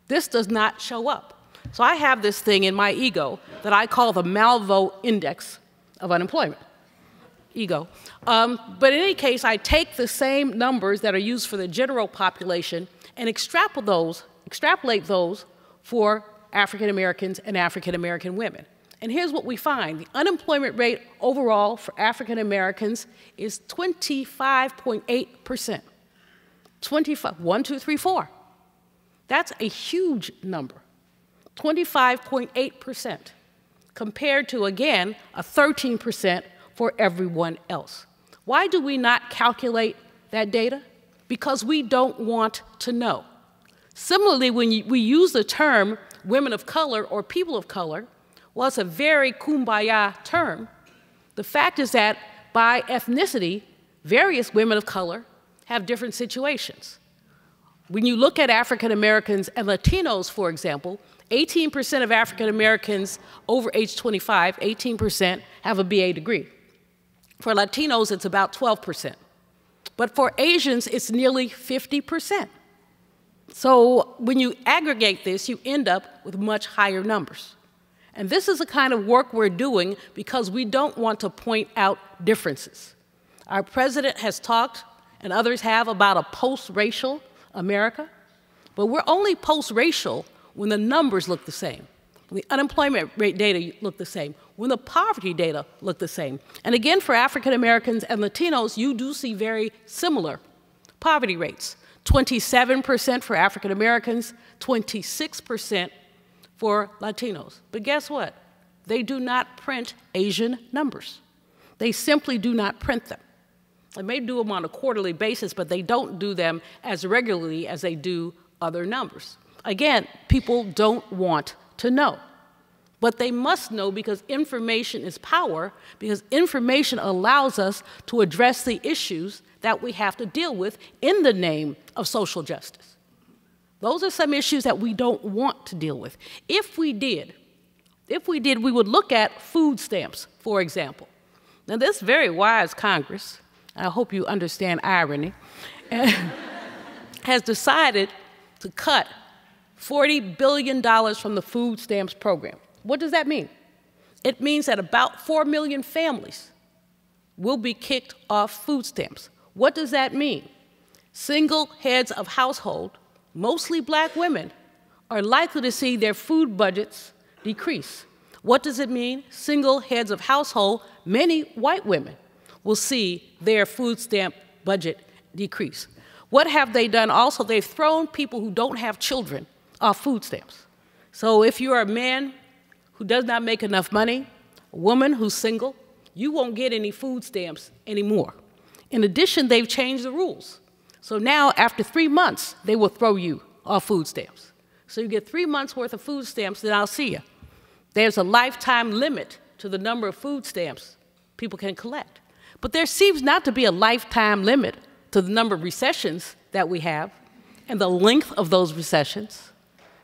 This does not show up. So I have this thing in my ego that I call the Malveaux Index of Unemployment. Ego. But in any case, I take the same numbers that are used for the general population and extrapolate those for African Americans and African American women. And here's what we find. The unemployment rate overall for African Americans is 25.8%. 25, 1, 2, 3, 4. That's a huge number. 25.8% compared to, again, a 13% for everyone else. Why do we not calculate that data? Because we don't want to know. Similarly, when we use the term women of color or people of color, well, it's a very kumbaya term. The fact is that by ethnicity, various women of color have different situations. When you look at African Americans and Latinos, for example, 18% of African Americans over age 25, 18% have a BA degree. For Latinos, it's about 12%. But for Asians, it's nearly 50%. So when you aggregate this, you end up with much higher numbers. And this is the kind of work we're doing because we don't want to point out differences. Our president has talked, and others have, about a post-racial America, but we're only post-racial when the numbers look the same, when the unemployment rate data look the same, when the poverty data look the same. And again, for African Americans and Latinos, you do see very similar poverty rates. 27% for African Americans, 26% for Latinos. But guess what? They do not print Asian numbers. They simply do not print them. They may do them on a quarterly basis, but they don't do them as regularly as they do other numbers. Again, people don't want to know. But they must know because information is power, because information allows us to address the issues that we have to deal with in the name of social justice. Those are some issues that we don't want to deal with. If we did, we would look at food stamps, for example. Now, this very wise Congress, I hope you understand irony, has decided to cut $40 billion from the food stamps program. What does that mean? It means that about 4 million families will be kicked off food stamps. What does that mean? Single heads of household, mostly black women, are likely to see their food budgets decrease. What does it mean? Single heads of household, many white women, will see their food stamp budget decrease. What have they done also? They've thrown people who don't have children off food stamps. So if you're a man who does not make enough money, a woman who's single, you won't get any food stamps anymore. In addition, they've changed the rules. So now, after 3 months, they will throw you off food stamps. So you get 3 months worth of food stamps, then I'll see you. There's a lifetime limit to the number of food stamps people can collect. But there seems not to be a lifetime limit to the number of recessions that we have and the length of those recessions.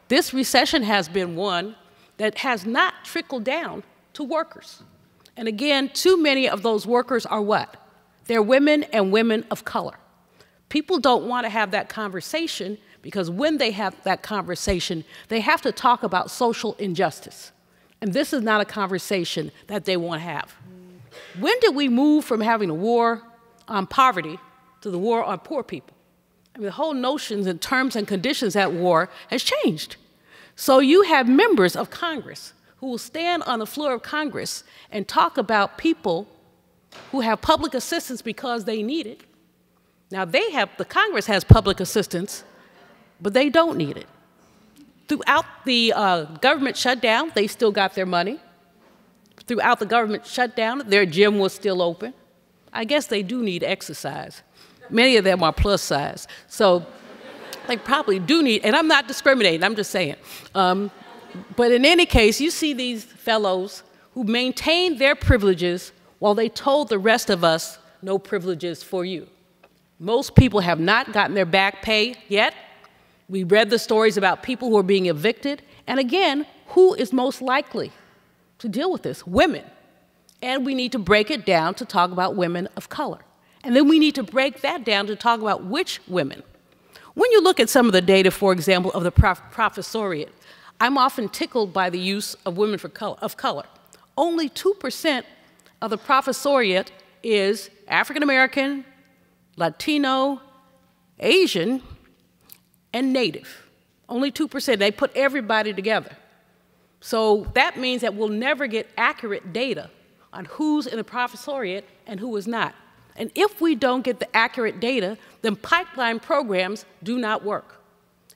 This recession has been one that has not trickled down to workers. And again, too many of those workers are what? They're women and women of color. People don't want to have that conversation because when they have that conversation, they have to talk about social injustice. And this is not a conversation that they want to have. When did we move from having a war on poverty to the war on poor people? I mean, the whole notions and terms and conditions at war has changed. So you have members of Congress who will stand on the floor of Congress and talk about people who have public assistance because they need it. Now, the Congress has public assistance, but they don't need it. Throughout the government shutdown, they still got their money. Throughout the government shutdown, their gym was still open. I guess they do need exercise. Many of them are plus size, so they probably do need, and I'm not discriminating, I'm just saying. But in any case, you see these fellows who maintained their privileges while they told the rest of us, no privileges for you. Most people have not gotten their back pay yet. We read the stories about people who are being evicted. And again, who is most likely to deal with this? Women. And we need to break it down to talk about women of color. And then we need to break that down to talk about which women. When you look at some of the data, for example, of the professoriate, I'm often tickled by the use of women of color. Only 2% of the professoriate is African American, Latino, Asian, and Native. Only 2%. They put everybody together. So that means that we'll never get accurate data on who's in the professoriate and who is not. And if we don't get the accurate data, then pipeline programs do not work.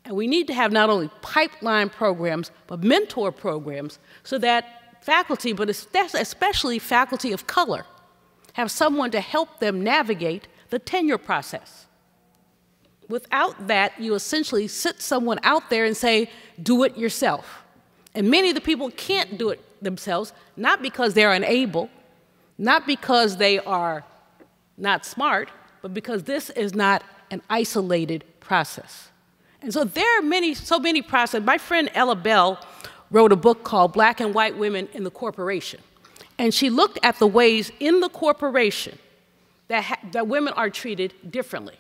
And we need to have not only pipeline programs, but mentor programs so that faculty, but especially faculty of color, have someone to help them navigate the tenure process. Without that, you essentially sit someone out there and say, do it yourself. And many of the people can't do it themselves, not because they're unable, not because they are not smart, but because this is not an isolated process. And so there are so many processes. My friend Ella Bell wrote a book called Black and White Women in the Corporation. And she looked at the ways in the corporation that women are treated differently.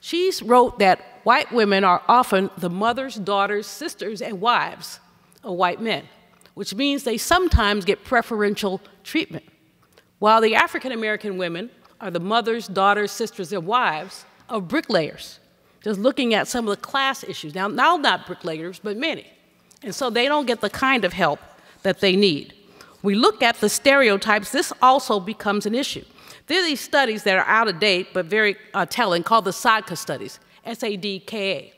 She wrote that white women are often the mothers, daughters, sisters, and wives of white men, which means they sometimes get preferential treatment, while the African American women are the mothers, daughters, sisters, and wives of bricklayers, just looking at some of the class issues. Now not bricklayers, but many. And so they don't get the kind of help that they need. We look at the stereotypes, this also becomes an issue. There are these studies that are out of date, but very telling, called the SODCA studies. SADKA.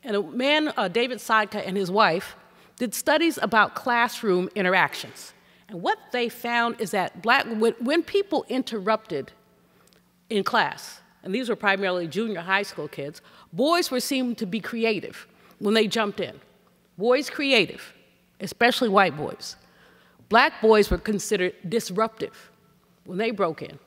And a man, David Sadka, and his wife did studies about classroom interactions. And what they found is that when people interrupted in class, and these were primarily junior high school kids, boys were seen to be creative when they jumped in. Boys creative, especially white boys. Black boys were considered disruptive when they broke in.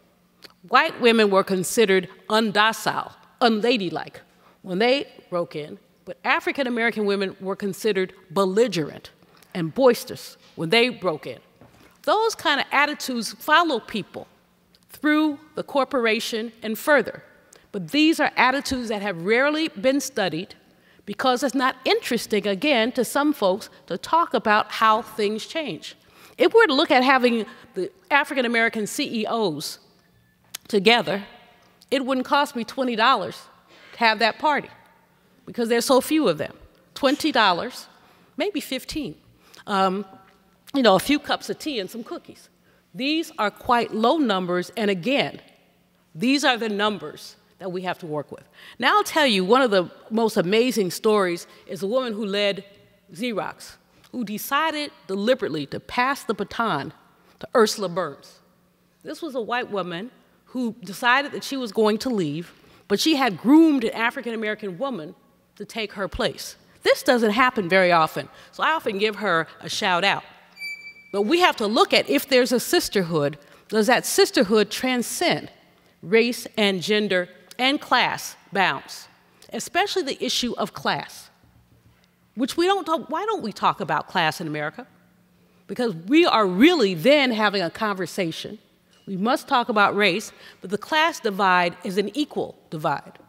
White women were considered undocile, unladylike when they broke in, but African American women were considered belligerent and boisterous when they broke in. Those kind of attitudes follow people through the corporation and further. But these are attitudes that have rarely been studied because it's not interesting, again, to some folks to talk about how things change. If we're to look at having the African American CEOs together, it wouldn't cost me $20 to have that party because there's so few of them. $20, maybe 15. A few cups of tea and some cookies. These are quite low numbers, and again, these are the numbers that we have to work with. Now I'll tell you, one of the most amazing stories is a woman who led Xerox, who decided deliberately to pass the baton to Ursula Burns. This was a white woman who decided that she was going to leave, but she had groomed an African-American woman to take her place. This doesn't happen very often, so I often give her a shout out. But we have to look at if there's a sisterhood, does that sisterhood transcend race and gender and class bounds, especially the issue of class, which we don't talk. Why don't we talk about class in America? Because we are really then having a conversation. We must talk about race, but the class divide is an equal divide.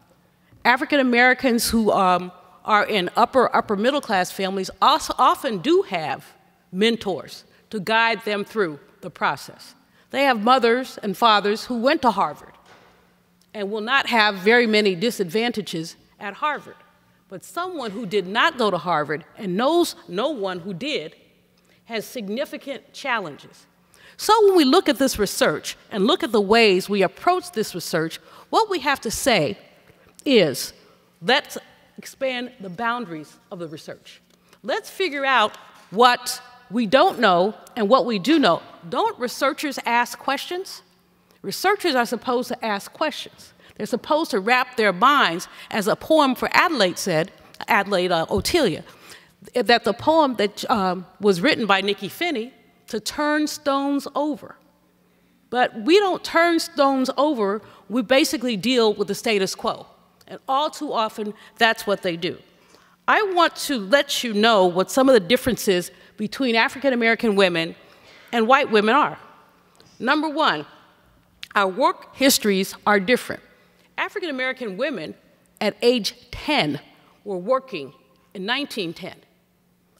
African Americans who are in upper middle class families also often do have mentors to guide them through the process. They have mothers and fathers who went to Harvard and will not have very many disadvantages at Harvard. But someone who did not go to Harvard and knows no one who did has significant challenges. So when we look at this research and look at the ways we approach this research, what we have to say is, let's expand the boundaries of the research. Let's figure out what we don't know and what we do know. Don't researchers ask questions? Researchers are supposed to ask questions. They're supposed to wrap their minds, as a poem for Adelaide said, Adelaide Otelia, that the poem that was written by Nikki Finney, to turn stones over. But we don't turn stones over, we basically deal with the status quo. And all too often, that's what they do. I want to let you know what some of the differences between African American women and white women are. Number one, our work histories are different. African American women at age 10 were working in 1910.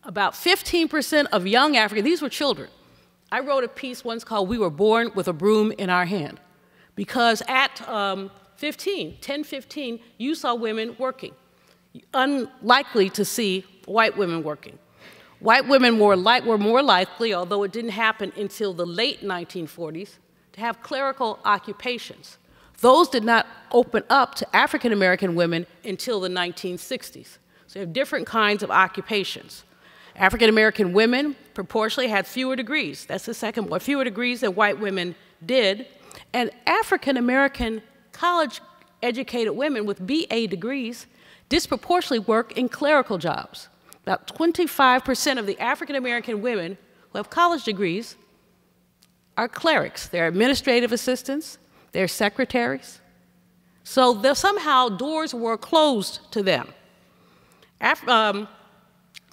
About 15% of young Africans, these were children. I wrote a piece once called "We Were Born with a Broom in Our Hand," because at 10-15, you saw women working. Unlikely to see white women working. White women were more likely, although it didn't happen until the late 1940s, to have clerical occupations. Those did not open up to African American women until the 1960s. So you have different kinds of occupations. African American women proportionally had fewer degrees. That's the second one, fewer degrees than white women did. And African American college-educated women with BA degrees disproportionately work in clerical jobs. About 25% of the African American women who have college degrees are clerics. They're administrative assistants, they're secretaries. So somehow doors were closed to them.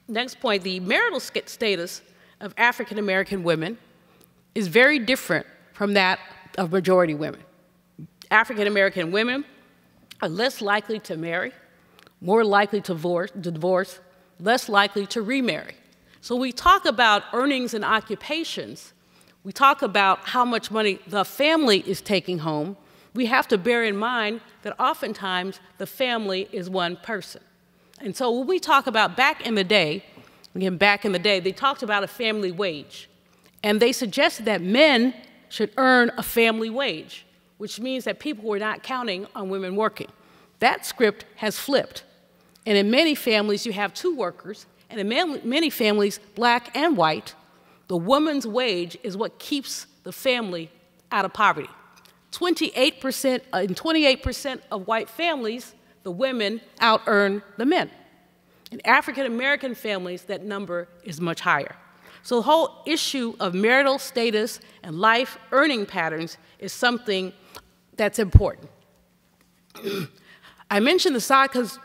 Next point, the marital status of African American women is very different from that of majority women. African American women are less likely to marry, more likely to divorce, less likely to remarry. So we talk about earnings and occupations. We talk about how much money the family is taking home. We have to bear in mind that oftentimes the family is one person. And so when we talk about back in the day, they talked about a family wage. And they suggested that men should earn a family wage, which means that people were not counting on women working. That script has flipped. And in many families, you have two workers, and in many families, black and white, the woman's wage is what keeps the family out of poverty. 28%, in 28% of white families, the women out-earn the men. In African-American families, that number is much higher. So the whole issue of marital status and life earning patterns is something that's important. I mentioned the cycles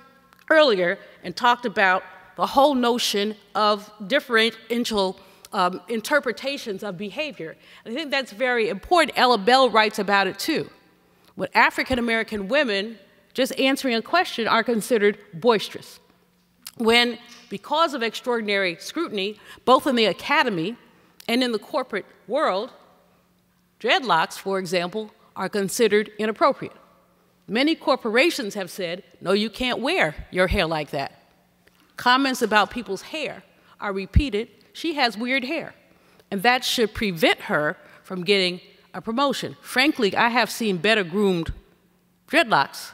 earlier and talked about the whole notion of differential interpretations of behavior. And I think that's very important. Ella Bell writes about it too. When African-American women, just answering a question, are considered boisterous. When, because of extraordinary scrutiny, both in the academy and in the corporate world, dreadlocks, for example, are considered inappropriate. Many corporations have said, no, you can't wear your hair like that. Comments about people's hair are repeated. She has weird hair, and that should prevent her from getting a promotion. Frankly, I have seen better groomed dreadlocks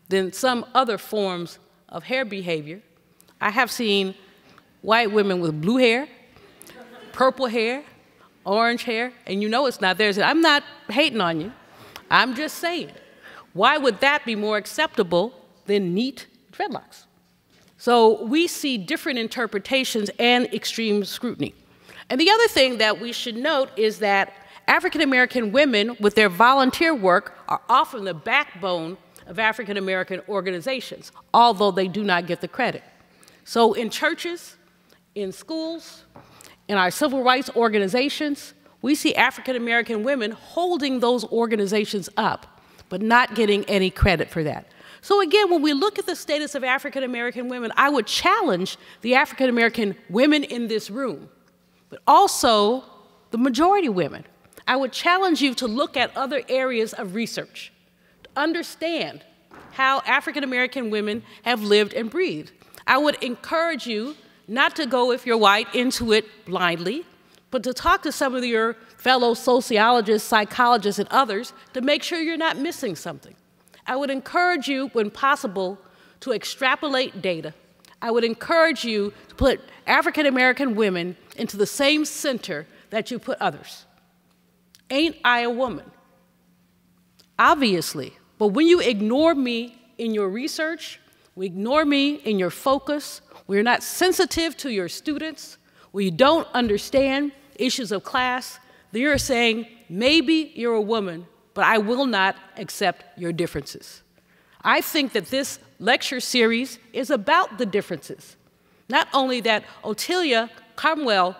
than some other forms of hair behavior. I have seen white women with blue hair, purple hair, orange hair, and you know it's not theirs. I'm not hating on you. I'm just saying, why would that be more acceptable than neat dreadlocks? So we see different interpretations and extreme scrutiny. And the other thing that we should note is that African-American women, with their volunteer work, are often the backbone of African-American organizations, although they do not get the credit. So in churches, in schools, in our civil rights organizations, we see African-American women holding those organizations up, but not getting any credit for that. So again, when we look at the status of African-American women, I would challenge the African-American women in this room, but also the majority women. I would challenge you to look at other areas of research, to understand how African-American women have lived and breathed. I would encourage you not to go, if you're white, into it blindly, but to talk to some of your fellow sociologists, psychologists, and others to make sure you're not missing something. I would encourage you, when possible, to extrapolate data. I would encourage you to put African-American women into the same center that you put others. Ain't I a woman? Obviously, but when you ignore me in your research, we ignore me in your focus, we're not sensitive to your students, we don't understand issues of class, you're saying, maybe you're a woman, but I will not accept your differences. I think that this lecture series is about the differences. Not only that Otelia Cromwell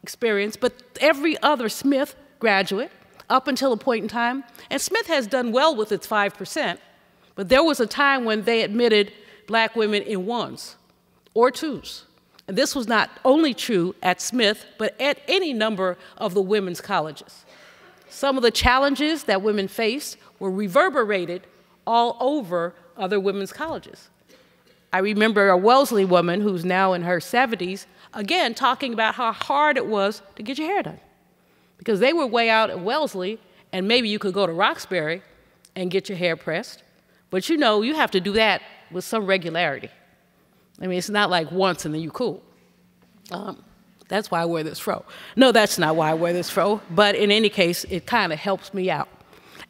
experienced, but every other Smith graduate up until a point in time. And Smith has done well with its 5%, but there was a time when they admitted black women in ones or twos. And this was not only true at Smith, but at any number of the women's colleges. Some of the challenges that women faced were reverberated all over other women's colleges. I remember a Wellesley woman who's now in her 70s, again, talking about how hard it was to get your hair done. Because they were way out at Wellesley, and maybe you could go to Roxbury and get your hair pressed. But you know, you have to do that with some regularity. I mean, it's not like once and then you're cool. That's why I wear this fro. No, that's not why I wear this fro, but in any case, it kind of helps me out.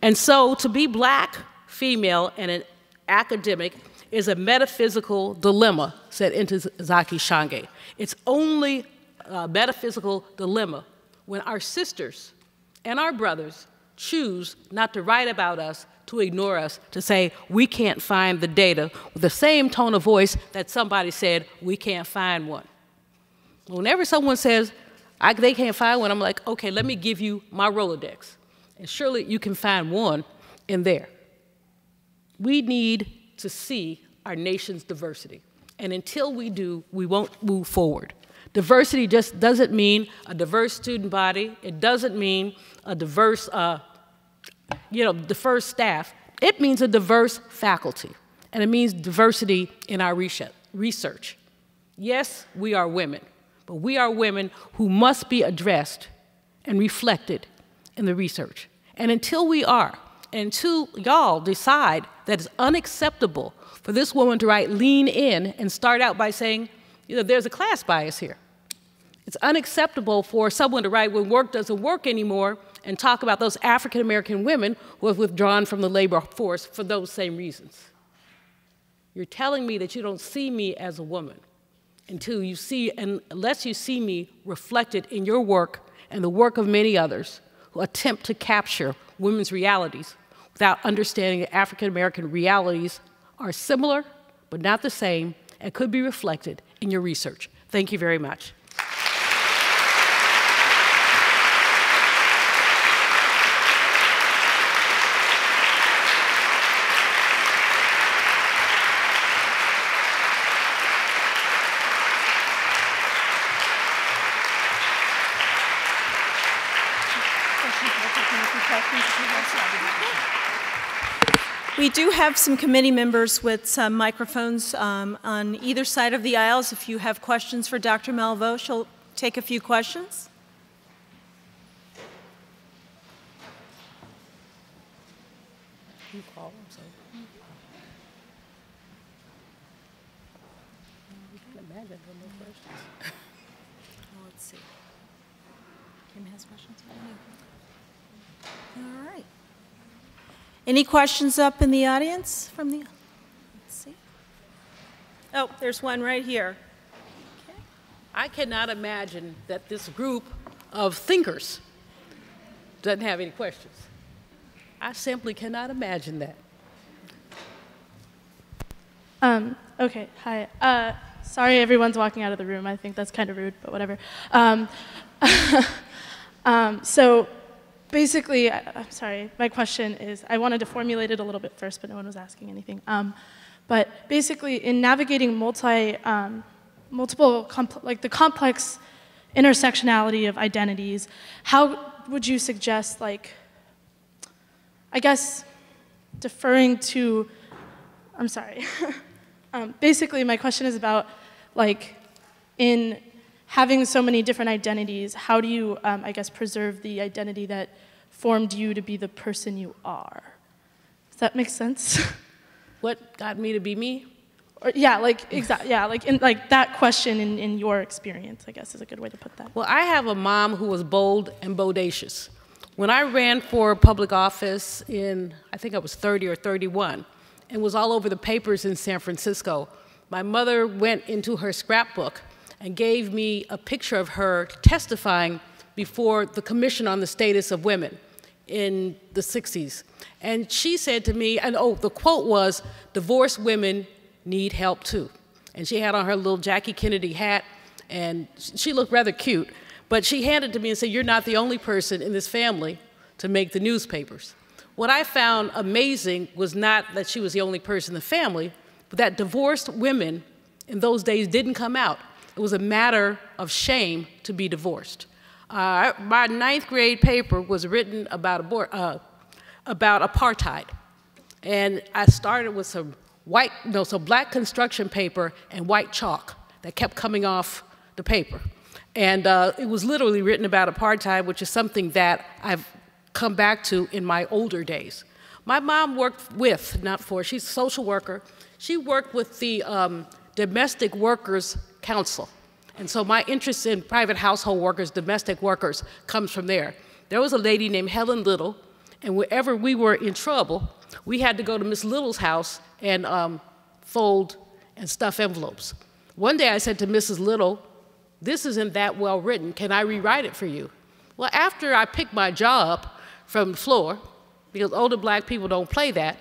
And so to be black, female, and an academic is a metaphysical dilemma, said Ntozake Shange. It's only a metaphysical dilemma when our sisters and our brothers choose not to write about us, to ignore us, to say we can't find the data with the same tone of voice that somebody said we can't find one. Whenever someone says they can't find one, I'm like, okay, let me give you my Rolodex. And surely you can find one in there. We need to see our nation's diversity. And until we do, we won't move forward. Diversity just doesn't mean a diverse student body. It doesn't mean a diverse, diverse staff. It means a diverse faculty. And it means diversity in our research. Yes, we are women, but we are women who must be addressed and reflected in the research. And until we are, and until y'all decide that it's unacceptable for this woman to write lean in and start out by saying, you know, there's a class bias here. It's unacceptable for someone to write when work doesn't work anymore and talk about those African American women who have withdrawn from the labor force for those same reasons. You're telling me that you don't see me as a woman unless you see me reflected in your work and the work of many others who attempt to capture women's realities without understanding that African American realities are similar but not the same and could be reflected in your research. Thank you very much. We do have some committee members with some microphones on either side of the aisles. If you have questions for Dr. Malveaux, she'll take a few questions. You call them, so. We can imagine there are no questions. Well, let's see. Kim has questions? All right. Any questions up in the audience from the, let's see. Oh, there's one right here. Okay. I cannot imagine that this group of thinkers doesn't have any questions. I simply cannot imagine that. Okay, hi. Sorry everyone's walking out of the room. I think that's kind of rude, but whatever. So basically, I'm sorry, my question is, I wanted to formulate it a little bit first, but no one was asking anything. But basically, in navigating the complex intersectionality of identities, how would you suggest, like, I guess, deferring to, I'm sorry. Basically, my question is about, like, in having so many different identities, how do you, I guess, preserve the identity that formed you to be the person you are? Does that make sense? What got me to be me? Or, yeah, like, exactly, yeah, like, in, like that question in your experience, I guess, is a good way to put that. Well, I have a mom who was bold and bodacious. When I ran for public office in, I think I was 30 or 31, and was all over the papers in San Francisco, my mother went into her scrapbook and gave me a picture of her testifying before the Commission on the Status of Women in the 60s. And she said to me, and oh, the quote was, "Divorced women need help too." And she had on her little Jackie Kennedy hat, and she looked rather cute. But she handed it to me and said, "You're not the only person in this family to make the newspapers." What I found amazing was not that she was the only person in the family, but that divorced women in those days didn't come out. It was a matter of shame to be divorced. My 9th grade paper was written about apartheid. And I started with some black construction paper and white chalk that kept coming off the paper. And it was literally written about apartheid, which is something that I've come back to in my older days. My mom worked with, not for, she's a social worker. She worked with the Domestic Workers Council. And so my interest in private household workers, domestic workers, comes from there. There was a lady named Helen Little, and wherever we were in trouble, we had to go to Miss Little's house and fold and stuff envelopes. One day I said to Mrs. Little, "This isn't that well written, can I rewrite it for you?" Well, after I picked my jaw up from the floor, because older black people don't play that,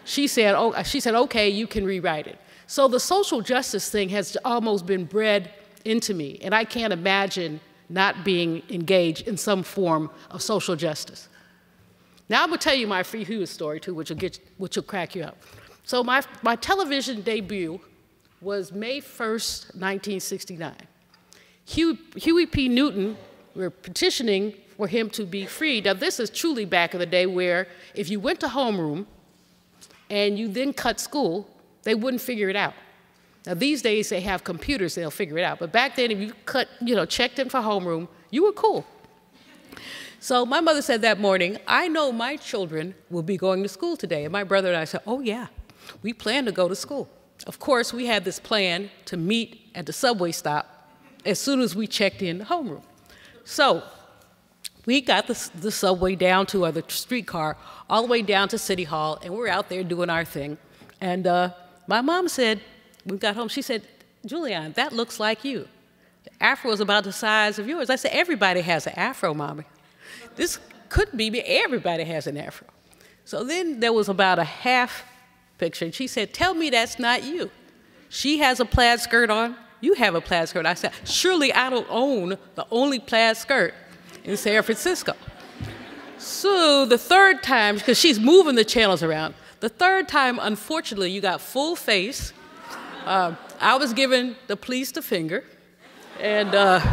she said, "Okay, you can rewrite it." So the social justice thing has almost been bred into me, and I can't imagine not being engaged in some form of social justice. Now I'm gonna tell you my Free Huey story too, which will crack you up. So my television debut was May 1st, 1969. Huey P. Newton, we were petitioning for him to be freed. Now this is truly back in the day where if you went to homeroom and you then cut school, they wouldn't figure it out. Now these days they have computers, they'll figure it out. But back then if you checked in for homeroom, you were cool. So my mother said that morning, I know my children will be going to school today. And my brother and I said, oh yeah, we plan to go to school. Of course, we had this plan to meet at the subway stop as soon as we checked in the homeroom. So we got the subway down to, or the streetcar, all the way down to City Hall, and we're out there doing our thing. And my mom said, when we got home, she said, Julianne, that looks like you. The afro is about the size of yours. I said, everybody has an afro, Mommy. This couldn't be me. Everybody has an afro. So then there was about a half picture, and she said, tell me that's not you. She has a plaid skirt on. You have a plaid skirt. I said, surely I don't own the only plaid skirt in San Francisco. So the third time, because she's moving the channels around, the third time, unfortunately, you got full face. I was giving the police the finger, and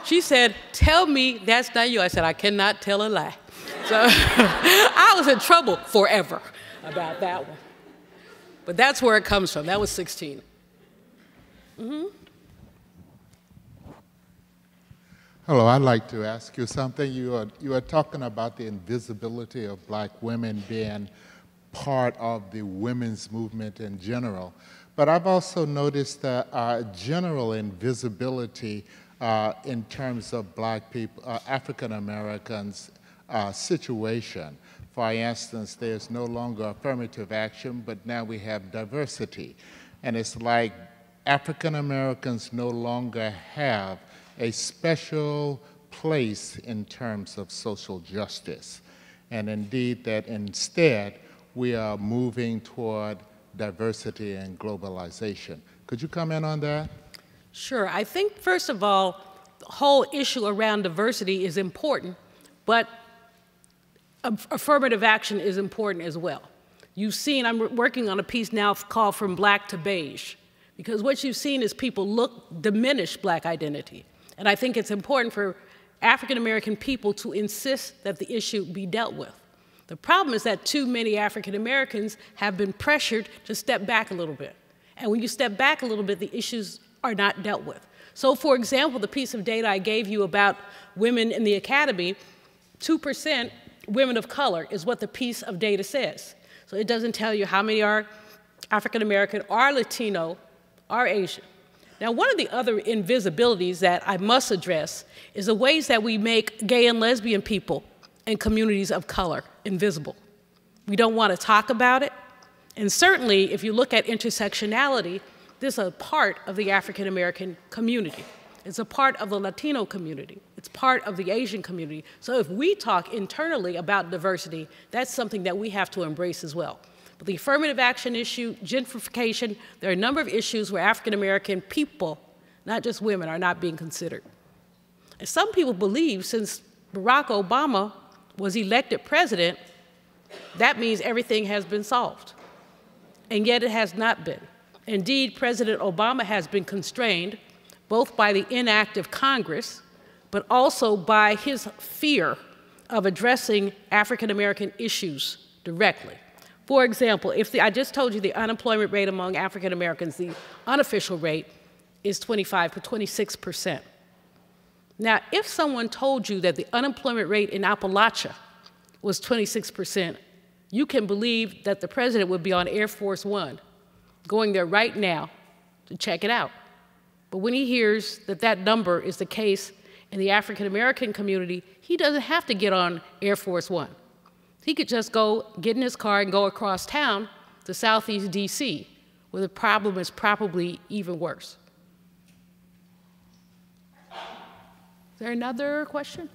she said, tell me that's not you. I said, I cannot tell a lie. So I was in trouble forever about that one. But that's where it comes from. That was 16. Mm-hmm. Hello, I'd like to ask you something. You are talking about the invisibility of black women being part of the women's movement in general. But I've also noticed a general invisibility in terms of black people, African Americans' situation. For instance, there's no longer affirmative action, but now we have diversity. And it's like African Americans no longer have a special place in terms of social justice. And indeed that instead we are moving toward diversity and globalization. Could you comment on that? Sure. I think, first of all, the whole issue around diversity is important, but affirmative action is important as well. You've seen, I'm working on a piece now called From Black to Beige, because what you've seen is people diminish black identity. And I think it's important for African American people to insist that the issue be dealt with. The problem is that too many African Americans have been pressured to step back a little bit. And when you step back a little bit, the issues are not dealt with. So for example, the piece of data I gave you about women in the academy, 2% women of color is what the piece of data says. So it doesn't tell you how many are African American, are Latino, are Asian. Now, one of the other invisibilities that I must address is the ways that we make gay and lesbian people and communities of color invisible. We don't want to talk about it. And certainly, if you look at intersectionality, this is a part of the African American community. It's a part of the Latino community. It's part of the Asian community. So if we talk internally about diversity, that's something that we have to embrace as well. But the affirmative action issue, gentrification, there are a number of issues where African American people, not just women, are not being considered. And some people believe since Barack Obama was elected president, that means everything has been solved. And yet it has not been. Indeed, President Obama has been constrained both by the inactive Congress, but also by his fear of addressing African American issues directly. For example, I just told you the unemployment rate among African Americans, the unofficial rate is 26%. Now, if someone told you that the unemployment rate in Appalachia was 26%, you can believe that the president would be on Air Force One, going there right now to check it out. But when he hears that that number is the case in the African American community, he doesn't have to get on Air Force One. He could just get in his car and go across town to Southeast DC, where the problem is probably even worse. Is there another question?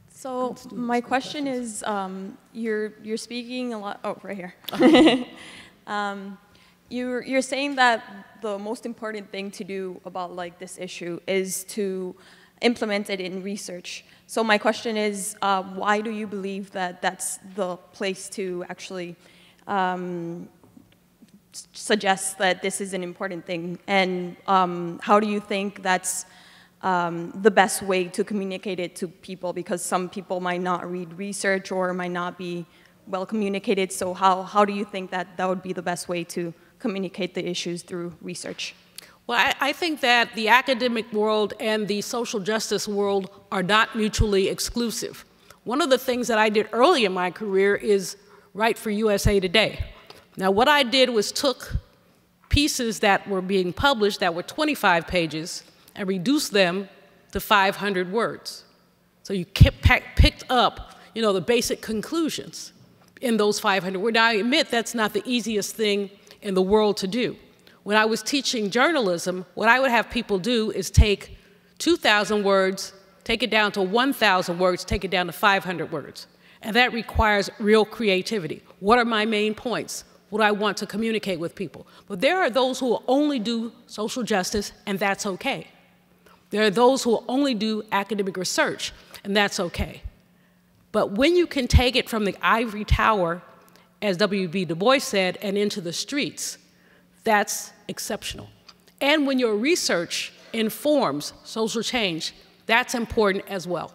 So my question is, you're speaking a lot. Oh, right here. You're saying that the most important thing to do about this issue is to implement it in research. So my question is, why do you believe that that's the place to actually suggest that this is an important thing? And how do you think that's the best way to communicate it to people? Because some people might not read research or might not be well communicated. So how do you think that that would be the best way to communicate the issues through research? Well, I think that the academic world and the social justice world are not mutually exclusive. One of the things that I did early in my career is write for USA Today. Now, what I did was took pieces that were being published that were 25 pages and reduced them to 500 words. So you picked up, the basic conclusions in those 500 words. Now, I admit that's not the easiest thing in the world to do. When I was teaching journalism, what I would have people do is take 2,000 words, take it down to 1,000 words, take it down to 500 words. And that requires real creativity. What are my main points? What do I want to communicate with people? But there are those who will only do social justice, and that's okay. There are those who will only do academic research, and that's okay. But when you can take it from the ivory tower, as W.B. Du Bois said, and into the streets, that's exceptional. And when your research informs social change, that's important as well.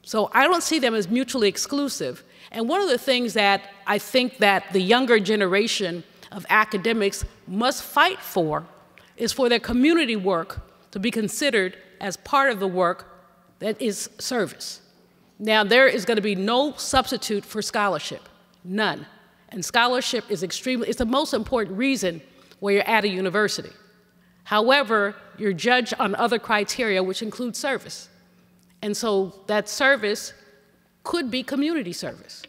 So I don't see them as mutually exclusive. And one of the things that I think that the younger generation of academics must fight for is for their community work to be considered as part of the work that is service. Now, there is going to be no substitute for scholarship, none. And scholarship is it's the most important reason where you're at a university. However, you're judged on other criteria, which include service. And so that service could be community service.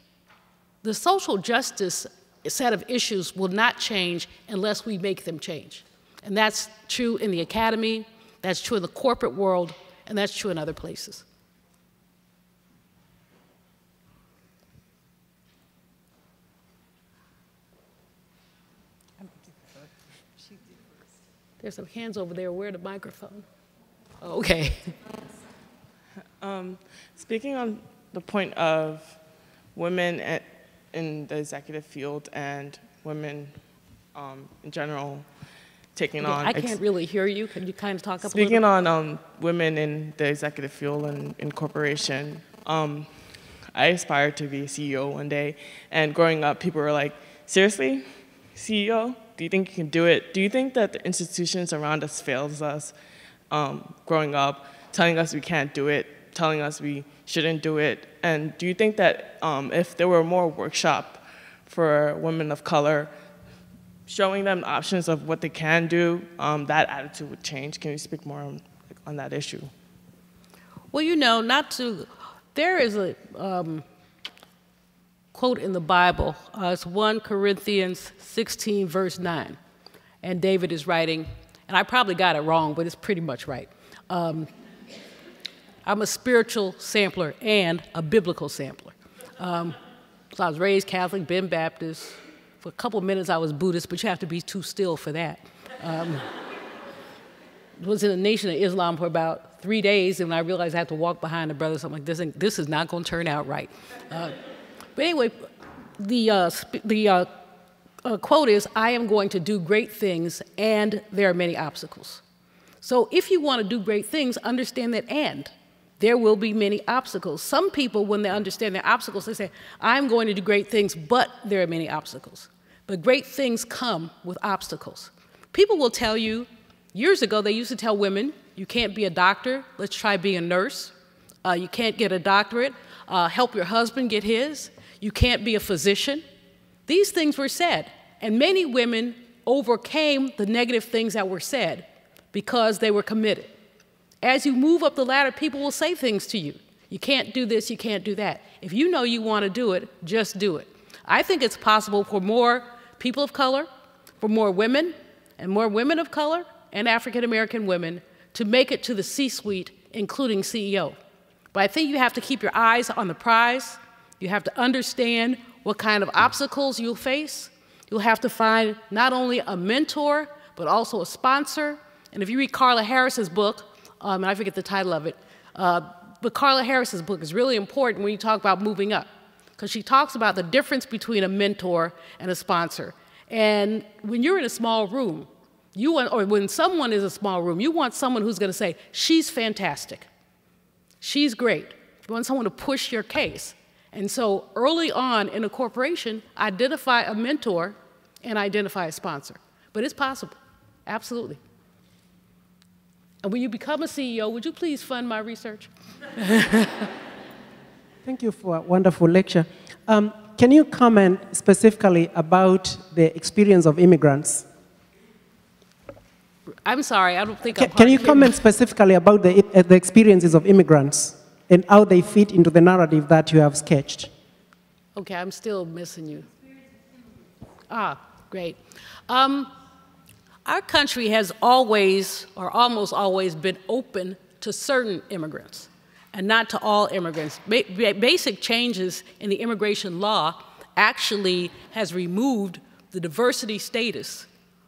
The social justice set of issues will not change unless we make them change. And that's true in the academy, that's true in the corporate world, and that's true in other places. There's some hands over there. Where the microphone? Oh, okay. Speaking on the point of women in the executive field and women in general taking on... I can't really hear you. Can you kind of talk up a little? Speaking on women in the executive field and in corporation, I aspired to be a CEO one day, and growing up, people were like, seriously, CEO? Do you think you can do it? Do you think that the institutions around us fails us growing up, telling us we can't do it, telling us we shouldn't do it? And do you think that if there were more workshop for women of color, showing them options of what they can do, that attitude would change? Can you speak more on that issue? Well, there is a quote in the Bible. It's 1 Corinthians 16, verse 9. And David is writing, and I probably got it wrong, but it's pretty much right. I'm a spiritual sampler and a biblical sampler. So I was raised Catholic, been Baptist. For a couple of minutes I was Buddhist, but you have to be too still for that. Was in the Nation of Islam for about 3 days, and when I realized I had to walk behind the brothers, I'm like, this is not going to turn out right. But anyway, the quote is, I am going to do great things, and there are many obstacles. So if you want to do great things, understand that and. There will be many obstacles. Some people, when they understand their obstacles, they say, I'm going to do great things, but there are many obstacles. But great things come with obstacles. People will tell you, years ago, they used to tell women, you can't be a doctor, let's try being a nurse. You can't get a doctorate, help your husband get his. You can't be a physician. These things were said, and many women overcame the negative things that were said because they were committed. As you move up the ladder, people will say things to you. You can't do this, you can't do that. If you know you want to do it, just do it. I think it's possible for more people of color, for more women, and more women of color, and African American women to make it to the C-suite, including CEO. But I think you have to keep your eyes on the prize. You have to understand what kind of obstacles you'll face. You'll have to find not only a mentor, but also a sponsor. And if you read Carla Harris's book, and I forget the title of it, but Carla Harris's book is really important when you talk about moving up, because she talks about the difference between a mentor and a sponsor. And when you're in a small room, or when someone is in a small room, you want someone who's going to say, she's fantastic, she's great. You want someone to push your case. And so early on in a corporation, identify a mentor and identify a sponsor. But it's possible, absolutely. And when you become a CEO, would you please fund my research? Thank you for a wonderful lecture. Can you comment specifically about the experience of immigrants? I'm sorry, I don't think I'm Can you comment specifically about the experiences of immigrants and how they fit into the narrative that you have sketched? Okay, I'm still missing you. Great. Our country has always, or almost always, been open to certain immigrants and not to all immigrants. Basic changes in the immigration law actually has removed the diversity status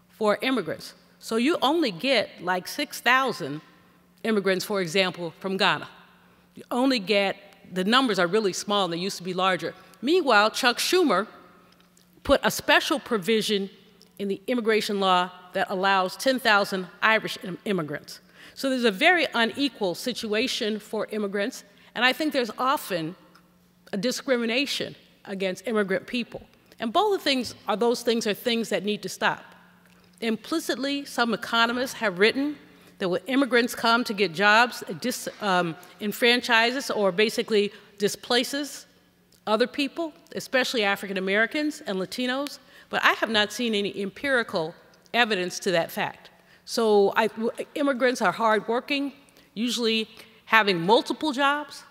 for immigrants. So you only get like 6,000 immigrants, for example, from Ghana. You only get, the numbers are really small and they used to be larger. Meanwhile, Chuck Schumer put a special provision in the immigration law that allows 10,000 Irish immigrants. So there's a very unequal situation for immigrants, and I think there's often a discrimination against immigrant people. And both of those things are things that need to stop. Implicitly, some economists have written that when immigrants come to get jobs, it disenfranchises or basically displaces other people, especially African Americans and Latinos, but I have not seen any empirical evidence to that fact. So immigrants are hardworking, usually having multiple jobs,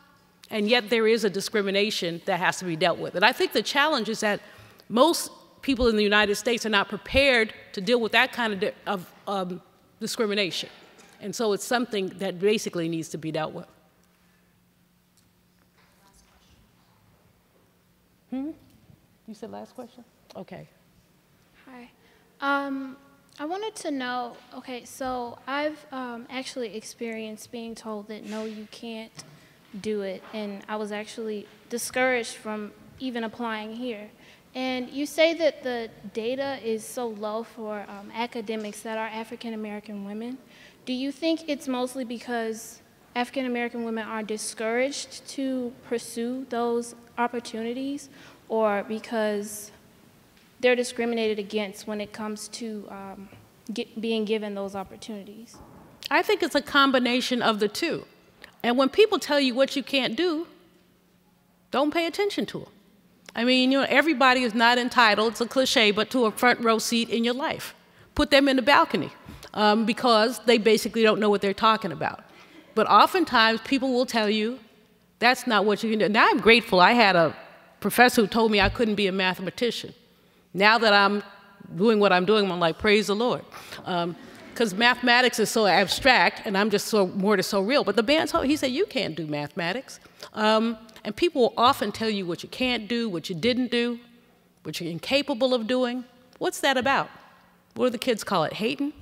and yet there is a discrimination that has to be dealt with. And I think the challenge is that most people in the United States are not prepared to deal with that kind of discrimination. And so it's something that basically needs to be dealt with. You said last question? Okay. Hi. I wanted to know, okay, so I've actually experienced being told that no, you can't do it, and I was actually discouraged from even applying here. And you say that the data is so low for academics that are African American women. Do you think it's mostly because African American women are discouraged to pursue those opportunities, or because they're discriminated against when it comes to being given those opportunities? I think it's a combination of the two. And when people tell you what you can't do, don't pay attention to them. I mean, you know, everybody is not entitled, it's a cliche, but to a front row seat in your life. Put them in the balcony because they basically don't know what they're talking about. But oftentimes people will tell you that's not what you can do. Now I'm grateful. I had a professor who told me I couldn't be a mathematician. Now that I'm doing what I'm doing, I'm like, praise the Lord. Because mathematics is so abstract, and I'm just more so real. But the man told me, he said, you can't do mathematics. And people will often tell you what you can't do, what you didn't do, what you're incapable of doing. What's that about? What do the kids call it? Hating?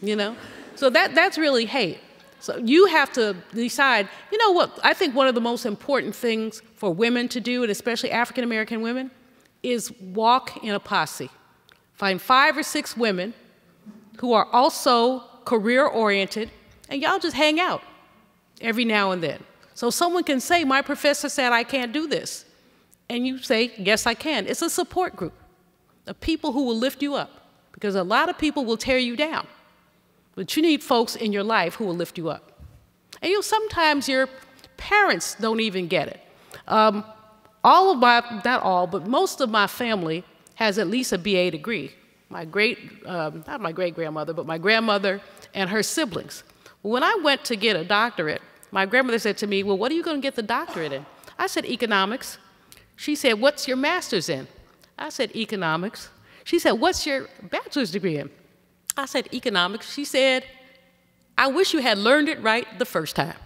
You know? So that's really hate. So you have to decide, you know what, I think one of the most important things for women to do, and especially African American women, is walk in a posse. Find 5 or 6 women who are also career-oriented, and y'all just hang out every now and then. So someone can say, my professor said I can't do this. And you say, yes, I can. It's a support group of people who will lift you up, because a lot of people will tear you down. But you need folks in your life who will lift you up. And you know, sometimes your parents don't even get it. All of my, not all, but most of my family has at least a BA degree. My not my great-grandmother, but my grandmother and her siblings. When I went to get a doctorate, my grandmother said to me, well, what are you going to get the doctorate in? I said, economics. She said, what's your master's in? I said, economics. She said, what's your bachelor's degree in? I said, economics. She said, I wish you had learned it right the first time.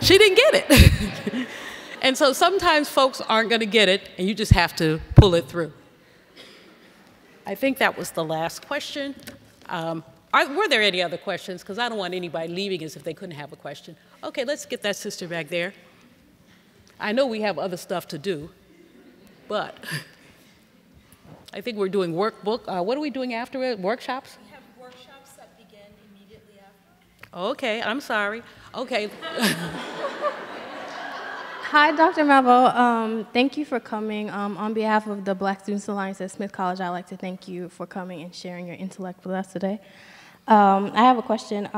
She didn't get it. And so sometimes folks aren't going to get it, and you just have to pull it through. I think that was the last question. Were there any other questions? Because I don't want anybody leaving as if they couldn't have a question. Okay, let's get that sister back there. I know we have other stuff to do, but I think we're doing workbook. What are we doing after it? Workshops? We have workshops that begin immediately after. Okay, I'm sorry. Okay. Hi, Dr. Malveaux. Thank you for coming. On behalf of the Black Students Alliance at Smith College, I'd like to thank you for coming and sharing your intellect with us today. I have a question.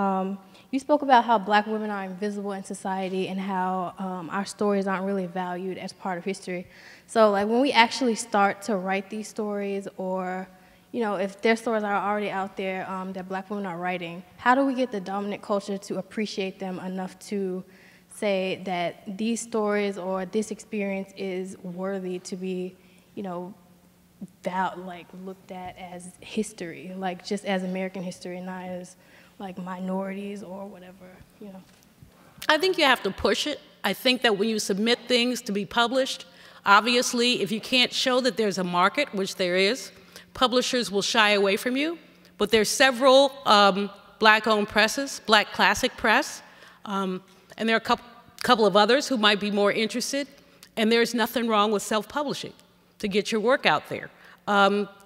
You spoke about how Black women are invisible in society and how our stories aren't really valued as part of history. So, like, when we actually start to write these stories, or, you know, if their stories are already out there that Black women are writing, how do we get the dominant culture to appreciate them enough to say that these stories or this experience is worthy to be, you know, looked at as history, like just as American history, not as like minorities or whatever, you know? I think you have to push it. I think that when you submit things to be published, obviously, if you can't show that there's a market, which there is, publishers will shy away from you. But there's several Black-owned presses, Black Classic Press, and there are a couple of others who might be more interested. And there's nothing wrong with self-publishing to get your work out there.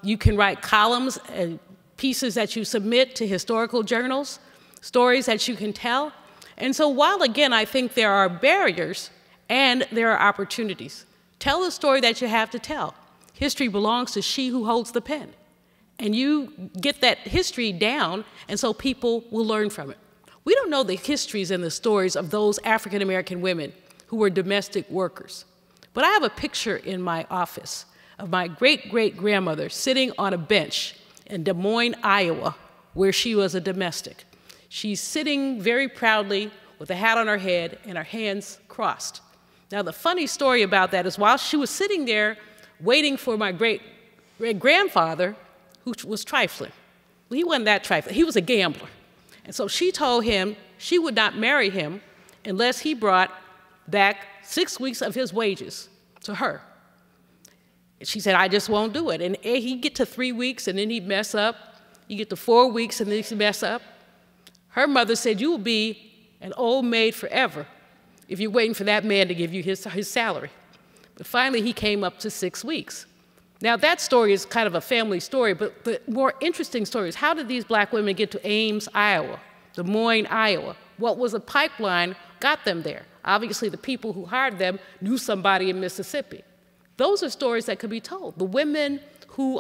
You can write columns and pieces that you submit to historical journals, stories that you can tell. And so while, again, I think there are barriers and there are opportunities, tell the story that you have to tell. History belongs to she who holds the pen. And you get that history down, and so people will learn from it. We don't know the histories and the stories of those African American women who were domestic workers. But I have a picture in my office of my great-great-grandmother sitting on a bench in Des Moines, Iowa, where she was a domestic. She's sitting very proudly with a hat on her head and her hands crossed. Now, the funny story about that is while she was sitting there waiting for my great-grandfather, who was trifling. Well, he wasn't that trifling. He was a gambler. And so she told him she would not marry him unless he brought back 6 weeks of his wages to her. She said, I just won't do it. And he'd get to 3 weeks, and then he'd mess up. You get to 4 weeks, and then he'd mess up. Her mother said, you will be an old maid forever if you're waiting for that man to give you his salary. But finally, he came up to 6 weeks. Now, that story is kind of a family story, but the more interesting story is how did these Black women get to Ames, Iowa, Des Moines, Iowa? What was a pipeline got them there? Obviously, the people who hired them knew somebody in Mississippi. Those are stories that could be told. The women who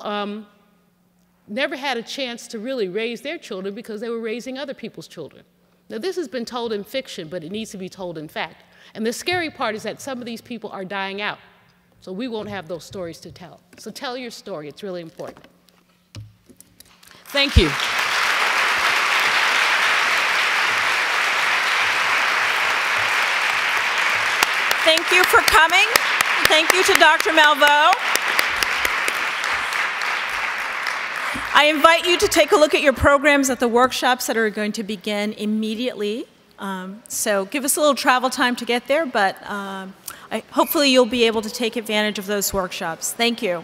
never had a chance to really raise their children because they were raising other people's children. Now, this has been told in fiction, but it needs to be told in fact. And the scary part is that some of these people are dying out. So we won't have those stories to tell. So tell your story. It's really important. Thank you. Thank you for coming. Thank you to Dr. Malveaux. I invite you to take a look at your programs at the workshops that are going to begin immediately. So give us a little travel time to get there, but hopefully you'll be able to take advantage of those workshops. Thank you.